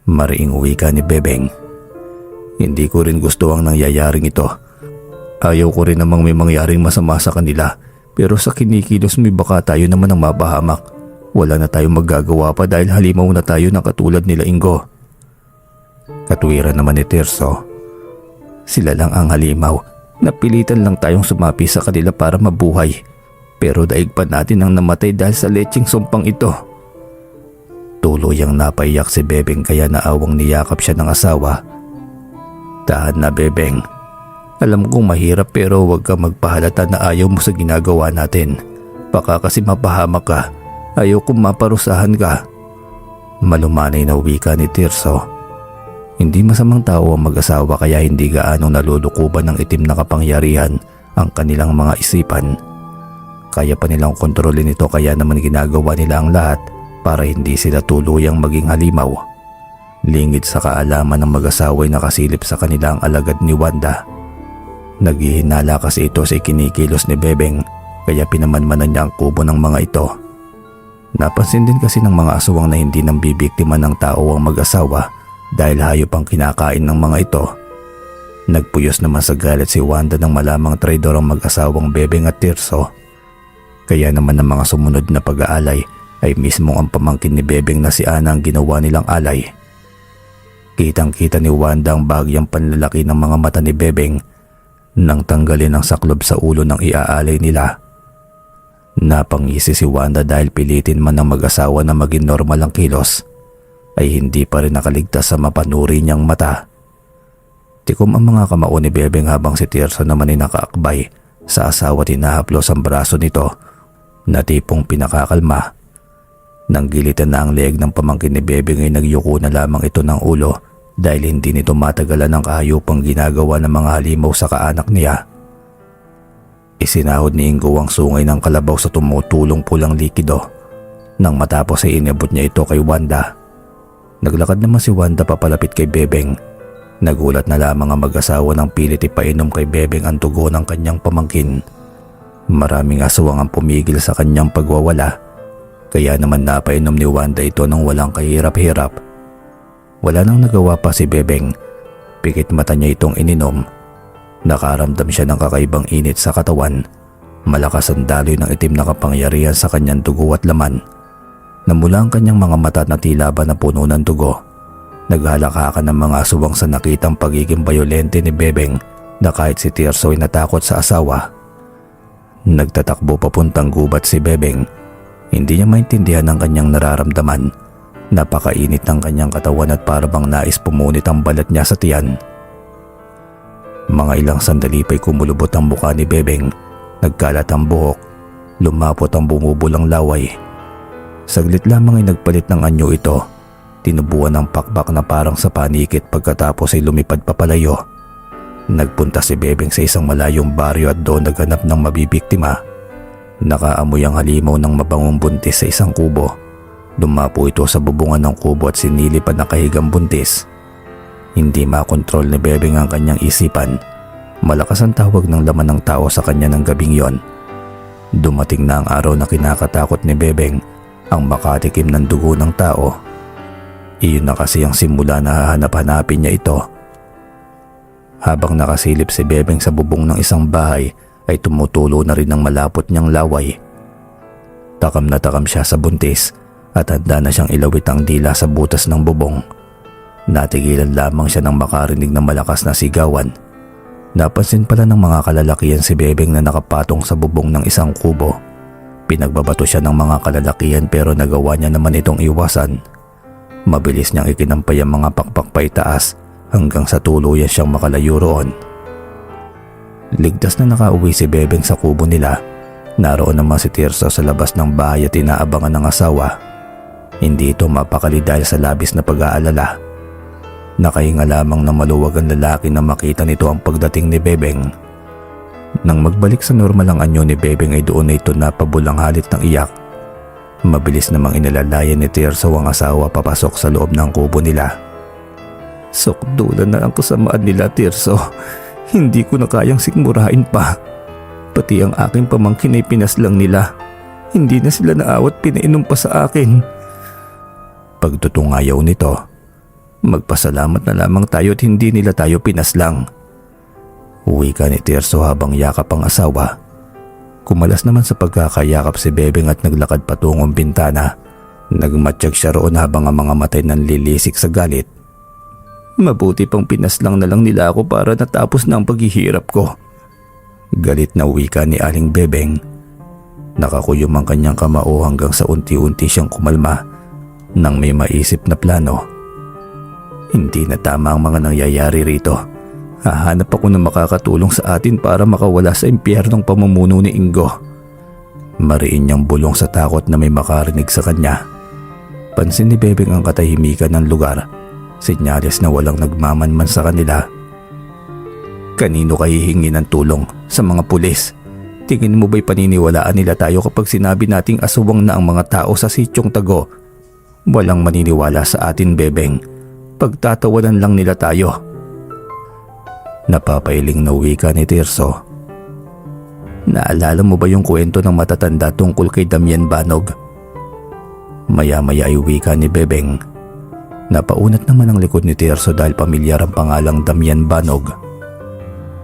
Mariing wika ni Bebeng. Hindi ko rin gusto ang nangyayaring ito. Ayaw ko rin namang may mangyaring masama sa kanila. Pero sa kinikilos mo baka tayo naman ang mapahamak. Wala na tayong magagawa pa dahil halimaw na tayo ng katulad nila Ingo. Katwiran naman ni Tirso. Sila lang ang halimaw. Napilitan lang tayong sumapi sa kanila para mabuhay. Pero daig pa natin ang namatay dahil sa lecheng sumpang ito. Tuluyang napaiyak si Bebeng kaya naawang niyakap siya ng asawa. Tahan na, Bebeng. Alam kong mahirap pero huwag ka magpahalata na ayaw mo sa ginagawa natin. Baka kasi mapahamak ka. Ayaw kong maparusahan ka. Malumanay na wika ni Tirso. Hindi masamang tao ang mag-asawa kaya hindi gaano nalulukuban ng itim na kapangyarihan ang kanilang mga isipan. Kaya pa nilang kontrolin ito kaya naman ginagawa nila ang lahat para hindi sila tuluyang maging halimaw. Lingid sa kaalaman ng mag-asawa'y nakasilip sa kanila ang alagad ni Wanda. Naghihinala kasi ito sa ikinikilos ni Bebeng kaya pinamanmanan niya ang kubo ng mga ito. Napansin din kasi ng mga aswang na hindi nang bibiktima ng tao ang mag-asawa dahil hayop ang kinakain ng mga ito. Nagpuyos naman sa galit si Wanda nang malamang traidor ang mag-asawang Bebeng at Tirso. Kaya naman ng mga sumunod na pag-aalay ay mismo ang pamangkin ni Bebeng na si Ana ang ginawa nilang alay. Kitang-kita ni Wanda ang bahagyang panlalaki ng mga mata ni Bebeng nang tanggalin ang saklob sa ulo ng iaalay nila. Napangisi si Wanda dahil pilitin man ng mag-asawa na maging normal ang kilos ay hindi pa rin nakaligtas sa mapanuri niyang mata. Tikom ang mga kamao ni Bebeng habang si Tirso naman ay nakaakbay sa asawa at hinahaplos ang braso nito na tipong pinakakalma. Nang gilitan na ang leeg ng pamangkin ni Bebeng ay nagyuko na lamang ito ng ulo dahil hindi nito matagalan ang kahayupang ginagawa ng mga halimaw sa kaanak niya. Isinahod ni Ingo ang sungay ng kalabaw sa tumutulong pulang likido. Nang matapos ay inabot niya ito kay Wanda. Naglakad naman si Wanda papalapit kay Bebeng. Nagulat na lamang ang mag-asawa ng pilit ipainom kay Bebeng ang dugo ng kanyang pamangkin. Maraming aswang ang pumigil sa kanyang pagwawala. Kaya naman napainom ni Wanda ito nang walang kahirap-hirap. Wala nang nagawa pa si Bebeng. Pikit mata niya itong ininom. Nakaramdam siya ng kakaibang init sa katawan. Malakas ang daloy ng itim na kapangyarihan sa kanyang dugo at laman. Namula ang kanyang mga mata na tila ba na puno ng dugo. Naghalakakan ng mga aswang sa nakitang pagiging bayolente ni Bebeng na kahit si Tirso ay natakot sa asawa. Nagtatakbo papuntang gubat si Bebeng. Hindi niya maintindihan ang kanyang nararamdaman. Napakainit ng kanyang katawan at parabang nais pumunit ang balat niya sa tiyan. Mga ilang sandali pa'y kumulubot ang mukha ni Bebeng. Nagkalat ang buhok. Lumapot ang bumubulang laway. Saglit lamang ay nagpalit ng anyo ito. Tinubuan ng pakpak na parang sa panikit pagkatapos ay lumipad papalayo. Nagpunta si Bebeng sa isang malayong baryo at doon naghanap ng mabibiktima. Nakaamoy ang halimaw ng mabangong buntis sa isang kubo. Dumapo ito sa bubungan ng kubo at sinilip ang nakahigang buntis. Hindi makontrol ni Bebeng ang kanyang isipan. Malakas ang tawag ng laman ng tao sa kanya ng gabing yon. Dumating na ang araw na kinakatakot ni Bebeng, ang makatikim ng dugo ng tao. Iyon na kasi ang simula na hahanap-hanapin niya ito. Habang nakasilip si Bebeng sa bubong ng isang bahay ay tumutulo na rin ang malapot niyang laway. Takam na takam siya sa buntis at handa na siyang ilawit ang dila sa butas ng bubong. Natigilan lamang siya nang makarinig ng malakas na sigawan. Napansin pala ng mga kalalakihan si Bebeng na nakapatong sa bubong ng isang kubo. Pinagbabato siya ng mga kalalakihan pero nagawa niya naman itong iwasan. Mabilis niyang ikinampay ang mga pakpak paitaas hanggang sa tuluyan siyang makalayo roon. Ligtas na nakauwi si Bebeng sa kubo nila. Naroon naman si Tirso sa labas ng bahay at inaabangan ng asawa. Hindi ito mapakali dahil sa labis na pag-aalala. Nakahinga lamang na maluwag ang lalaki na makita nito ang pagdating ni Bebeng. Nang magbalik sa normal ang anyo ni Bebeng ay doon na ito napabulang halit ng iyak. Mabilis namang inalalayan ni Tirso ang asawa papasok sa loob ng kubo nila. Sukdulan na ang kasamaan nila, Tirso. Hindi ko na kayang sikmurahin pa. Pati ang aking pamangkin ay pinaslang nila. Hindi na sila naawat pinainom pa sa akin. Pagtutungayaw nito, magpasalamat na lamang tayo at hindi nila tayo pinaslang. Wika ni Tirso habang yakap ang asawa. Kumalas naman sa pagkakayakap si Bebeng at naglakad patungong bintana. Nagmatsyag siya roon habang ang mga matay nanlilisik sa galit. Mabuti pang pinaslang na lang nila ako para natapos na ang paghihirap ko. Galit na wika ni Aling Bebeng. Nakakuyom ang kanyang kamao hanggang sa unti-unti siyang kumalma nang may maisip na plano. Hindi na tama ang mga nangyayari rito. Hahanap ako ng makakatulong sa atin para makawala sa impyernong pamumuno ni Ingo. Mariin niyang bulong sa takot na may makarinig sa kanya. Pansin ni Bebeng ang katahimikan ng lugar. Senyales na walang nagmamanman sa kanila. Kanino kayo hihingi ng tulong? Sa mga pulis? Tingin mo ba'y paniniwalaan nila tayo kapag sinabi nating aswang na ang mga tao sa Sityong Tago? Walang maniniwala sa atin, Bebeng. Pagtatawanan lang nila tayo. Napapailing na wika ni Tirso. Naalala mo ba yung kwento ng matatanda tungkol kay Damian Banog? Maya-maya ay wika ni Bebeng. Napaunat naman ang likod ni Tirso dahil pamilyar ang pangalang Damian Banog.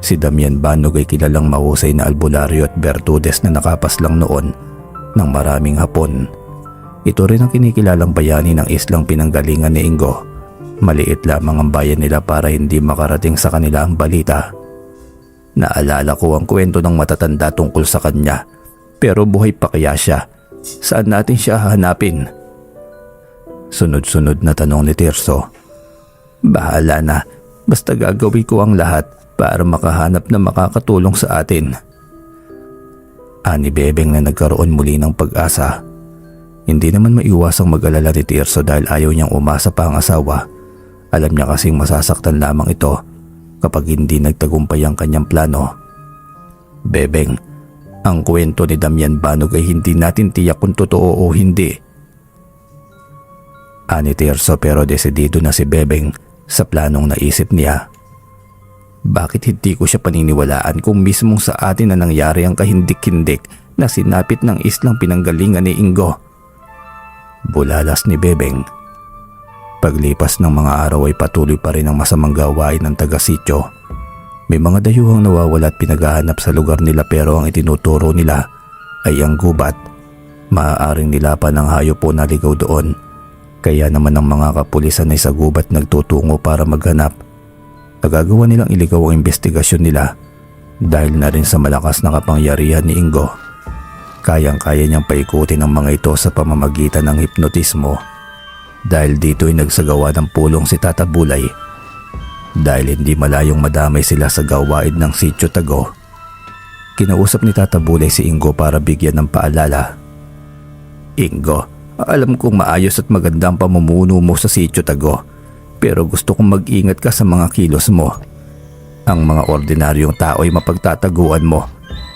Si Damian Banog ay kilalang mahusay na albularyo at bertudes na nakapas lang noon ng maraming Hapon. Ito rin ang kinikilalang bayani ng islang pinanggalingan ni Ingo. Maliit lamang ang bayan nila para hindi makarating sa kanila ang balita. Naalala ko ang kwento ng matatanda tungkol sa kanya, pero buhay pa kaya siya? Saan natin siya hahanapin? Sunod-sunod na tanong ni Tirso. Bahala na, basta gagawin ko ang lahat para makahanap na makakatulong sa atin. Ani Bebeng na nagkaroon muli ng pag-asa. Hindi naman maiwasang mag-alala ni Tirso dahil ayaw niyang umasa pa ang asawa. Alam niya kasing masasaktan lamang ito kapag hindi nagtagumpay ang kanyang plano. Bebeng, ang kwento ni Damian Banog ay hindi natin tiyak kung totoo o hindi. Ani Tirso, pero desidido na si Bebeng sa planong naisip niya. Bakit hindi ko siya paniniwalaan kung mismong sa atin na nangyari ang kahindik-hindik na sinapit ng islang pinanggalingan ni Ingo? Bulalas ni Bebeng. Paglipas ng mga araw ay patuloy pa rin ang masamang gawain ng taga-sityo. May mga dayuhang nawawala at pinaghahanap sa lugar nila, pero ang itinuturo nila ay ang gubat. Maaaring nilapan ng hayop o naligaw doon. Kaya naman ang mga kapulisan ay sa gubat nagtutungo para maghanap. Nagagawa nilang iligaw ang investigasyon nila dahil na rin sa malakas na kapangyarihan ni Ingo. Kayang-kaya niyang paikutin ang mga ito sa pamamagitan ng hipnotismo. Dahil dito ay nagsagawa ng pulong si Tata Bulay. Dahil hindi malayong madamay sila sa gawain ng Sitio Tago. Kinausap ni Tata Bulay si Ingo para bigyan ng paalala. Ingo, alam kong maayos at maganda ang pamumuno mo sa Sitio Tago, pero gusto kong mag-ingat ka sa mga kilos mo. Ang mga ordinaryong tao ay mapagtataguan mo.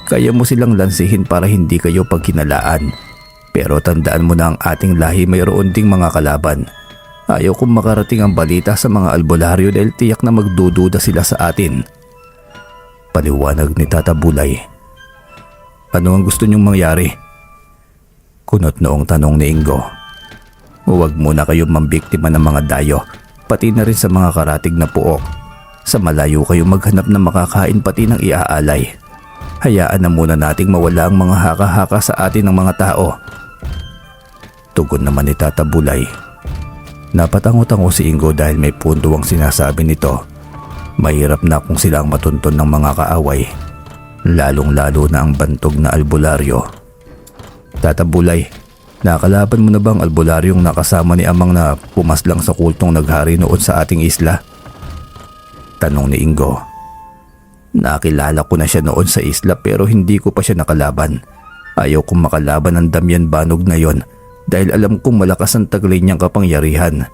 Kaya mo silang lansihin para hindi kayo pagkinalaan. Pero tandaan mo na ang ating lahi mayroon ding mga kalaban. Ayaw kong makarating ang balita sa mga albularyo dahil tiyak na magdududa sila sa atin. Paliwanag ni Tata Bulay. Ano ang gusto niyong mangyari? Kunot noong tanong ni Ingo. Huwag muna kayong mambiktima ng mga dayo, pati na rin sa mga karatig na puok. Sa malayo kayo maghanap ng makakain pati ng iaalay. Hayaan na muna nating mawala ang mga haka-haka sa atin ng mga tao. Tugon naman ni Tata Bulay. Napatango-tango si Ingo dahil may punto ang sinasabi nito. Mahirap na kung sila ang matunton ng mga kaaway. Lalong-lalo na ang bantog na albularyo. Tata Bulay, nakalaban mo na bang albularyong nakasama ni Amang na pumaslang sa kultong naghari noon sa ating isla? Tanong ni Ingo. Nakilala ko na siya noon sa isla pero hindi ko pa siya nakalaban. Ayaw kong makalaban ng Damian Banog na yon dahil alam kong malakas ang taglay niyang kapangyarihan.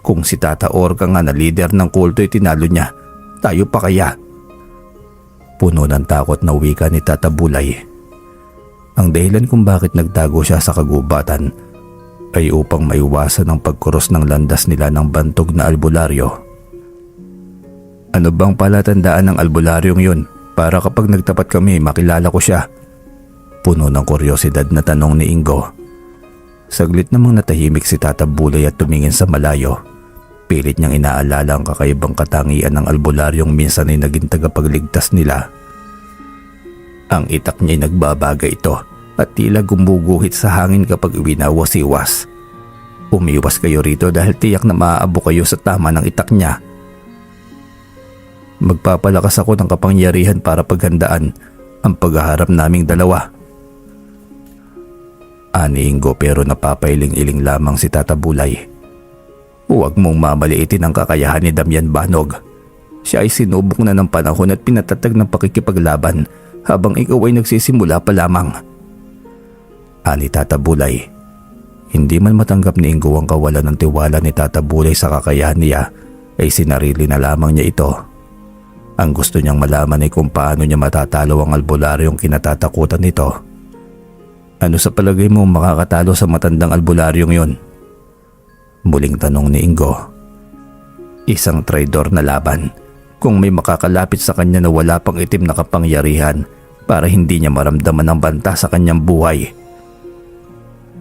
Kung si Tata Orca nga na leader ng kulto ay tinalo niya, tayo pa kaya? Puno ng takot na wika ni Tata Bulay. Ang dahilan kung bakit nagtago siya sa kagubatan ay upang maiwasan ang pagkuros ng landas nila ng bantog na albularyo. Ano bang palatandaan ng albularyong yun para kapag nagtapat kami makilala ko siya? Puno ng kuryosidad na tanong ni Ingo. Saglit namang natahimik si Tata Bulay at tumingin sa malayo. Pilit niyang inaalala ang kakaibang katangian ng albularyong minsan ay naging tagapagligtas nila. Ang itak niya ay nagbabaga ito at tila gumuguhit sa hangin kapag winawasiwas. Umiwas kayo rito dahil tiyak na maaabo kayo sa tama ng itak niya. Magpapalakas ako ng kapangyarihan para paghandaan ang paghaharap naming dalawa. Ani Ingo, pero napapailing-iling lamang si Tata Bulay. Huwag mong mamaliitin ang kakayahan ni Damian Banog. Siya ay sinubok na ng panahon at pinatatag ng pakikipaglaban habang ikaw ay nagsisimula pa lamang. Ani Tata Bulay. Hindi man matanggap ni Ingo ang kawalan ng tiwala ni Tata Bulay sa kakayahan niya, ay sinarili na lamang niya ito. Ang gusto niyang malaman ay kung paano niya matatalo ang albularyong kinatatakutan nito. Ano sa palagay mo makakatalo sa matandang albularyong yon? Muling tanong ni Ingo. Isang traidor na laban. Kung may makakalapit sa kanya na wala pang itim na kapangyarihan para hindi niya maramdaman ang banta sa kanyang buhay.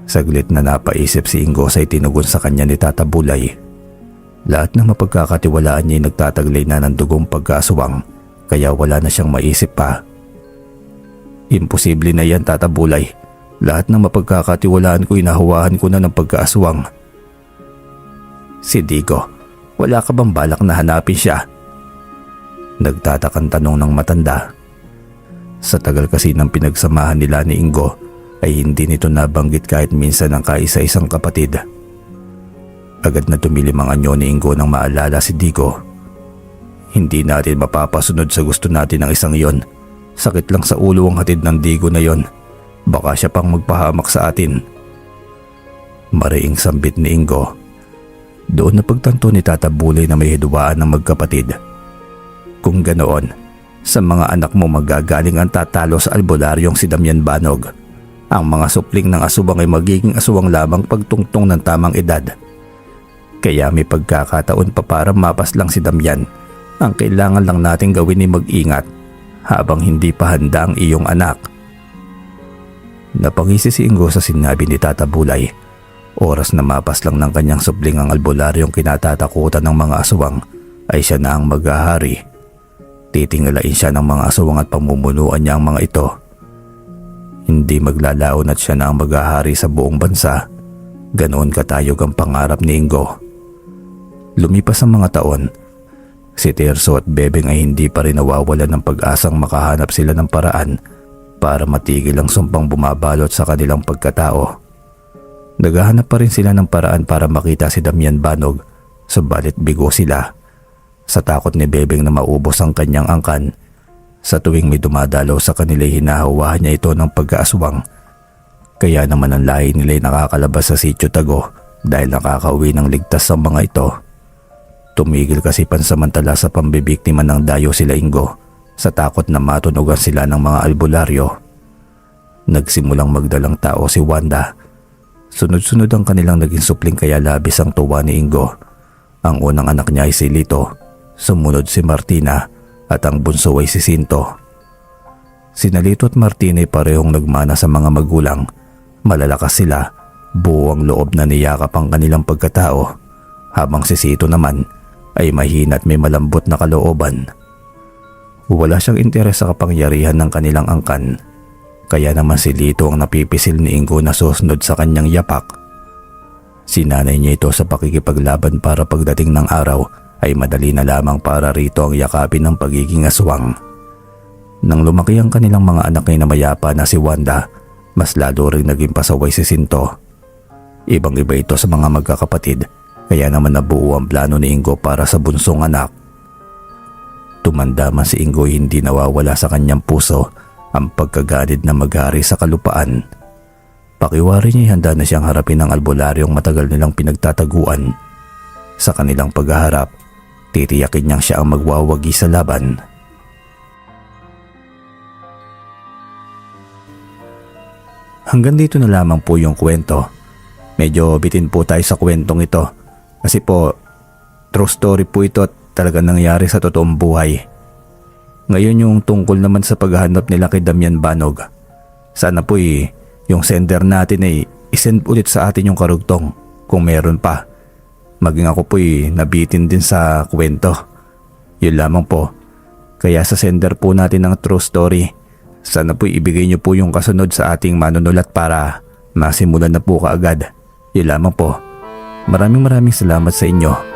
Saglit na napaisip si Ingo sa itinugon sa kanya ni Tata Bulay. Lahat ng mapagkakatiwalaan niya ay nagtataglay na ng dugong pagkaaswang, kaya wala na siyang maisip pa. Imposible na yan, Tata Bulay. Lahat ng mapagkakatiwalaan ko inahawahan ko na ng pagkaaswang. Si Digo, wala ka bang balak na hanapin siya? Nagtatakang tanong ng matanda. Sa tagal kasi ng pinagsamahan nila ni Ingo ay hindi nito nabanggit kahit minsan ang kaisa-isang kapatid. Agad na tumilim ang anyo ni Ingo nang maalala si Digo. Hindi natin mapapasunod sa gusto natin ng isang yon. Sakit lang sa ulo ang hatid ng Digo na yon. Baka siya pang magpahamak sa atin. Mariing sambit ni Ingo. Doon napagtanto ni Tata Bulay na may hidwaan ng magkapatid. Kung ganoon, sa mga anak mo magagaling ang tatalo sa albularyong si Damian Banog. Ang mga supling ng asubang ay magiging aswang lamang pagtungtong ng tamang edad. Kaya may pagkakataon pa para mapas lang si Damian. Ang kailangan lang natin gawin ay mag-ingat habang hindi pa handa ang iyong anak. Napangisi si Ingo sa sinabi ni Tata Bulay. Oras na mapas lang ng kanyang supling ang albularyong kinatatakutan ng mga aswang ay siya na ang maghahari. Titingalain siya ng mga aswang at pamumunuan niya ang mga ito. Hindi maglalaon at siya na ang maghahari sa buong bansa. Ganoon katayog ang pangarap ni Ingo. Lumipas ang mga taon. Si Tirso at Bebeng ay hindi pa rin nawawalan ng pag-asang makahanap sila ng paraan para matigil ang sumpang bumabalot sa kanilang pagkatao. Naghahanap pa rin sila ng paraan para makita si Damian Banog, subalit bigo sila. Sa takot ni Bebeng na maubos ang kanyang angkan, sa tuwing may dumadalaw sa kanila hinahawahan niya ito ng pagkaaswang. Kaya naman ang lahi nila ay nakakalabas sa Sitio Tago dahil nakakauwi ng ligtas sa mga ito. Tumigil kasi pansamantala sa pambibiktima ng dayo sila Ingo sa takot na matunugan sila ng mga albularyo. Nagsimulang magdalang tao si Wanda. Sunod-sunod ang kanilang naging supling kaya labis ang tuwa ni Ingo. Ang unang anak niya ay si Lito, sumunod si Martina at ang bunso ay si Sinto. Sina Lito at Martina ay parehong nagmana sa mga magulang. Malalakas sila, buo ang loob na niyakap ang kanilang pagkatao, habang si Sito naman ay mahina at may malambot na kalooban. Wala siyang interes sa kapangyarihan ng kanilang angkan, kaya naman si Lito ang napipisil ni Ingo na susunod sa kanyang yapak. Sinanay niya ito sa pakikipaglaban para pagdating ng araw ay madali na lamang para rito ang yakapin ng pagiging aswang. Nang lumaki ang kanilang mga anak ay namayapa na si Wanda, mas lalo ring naging pasaway si Sinto. Ibang-iba ito sa mga magkakapatid, kaya naman nabuo ang plano ni Ingo para sa bunsong anak. Tumanda man si Ingo, hindi nawawala sa kanyang puso ang pagkaganid na maghari sa kalupaan. Pakiwari niya handa na siyang harapin ang albularyong matagal nilang pinagtataguan. Sa kanilang paghaharap, titiyakin niyang siya ang magwawagi sa laban. Hanggang dito na lamang po yung kwento. Medyo bitin po tayo sa kwentong ito. Kasi po, true story po ito at talagang nangyari sa totoong buhay. Ngayon yung tungkol naman sa paghahanap nila kay Damian Banog. Sana po yung sender natin ay isend ulit sa atin yung karugtong kung meron pa. Maging ako po nabitin din sa kwento. Yun lamang po. Kaya sa sender po natin ng true story, sana po ibigay niyo po yung kasunod sa ating manunulat para masimulan na po kaagad. Yun lamang po. Maraming salamat sa inyo.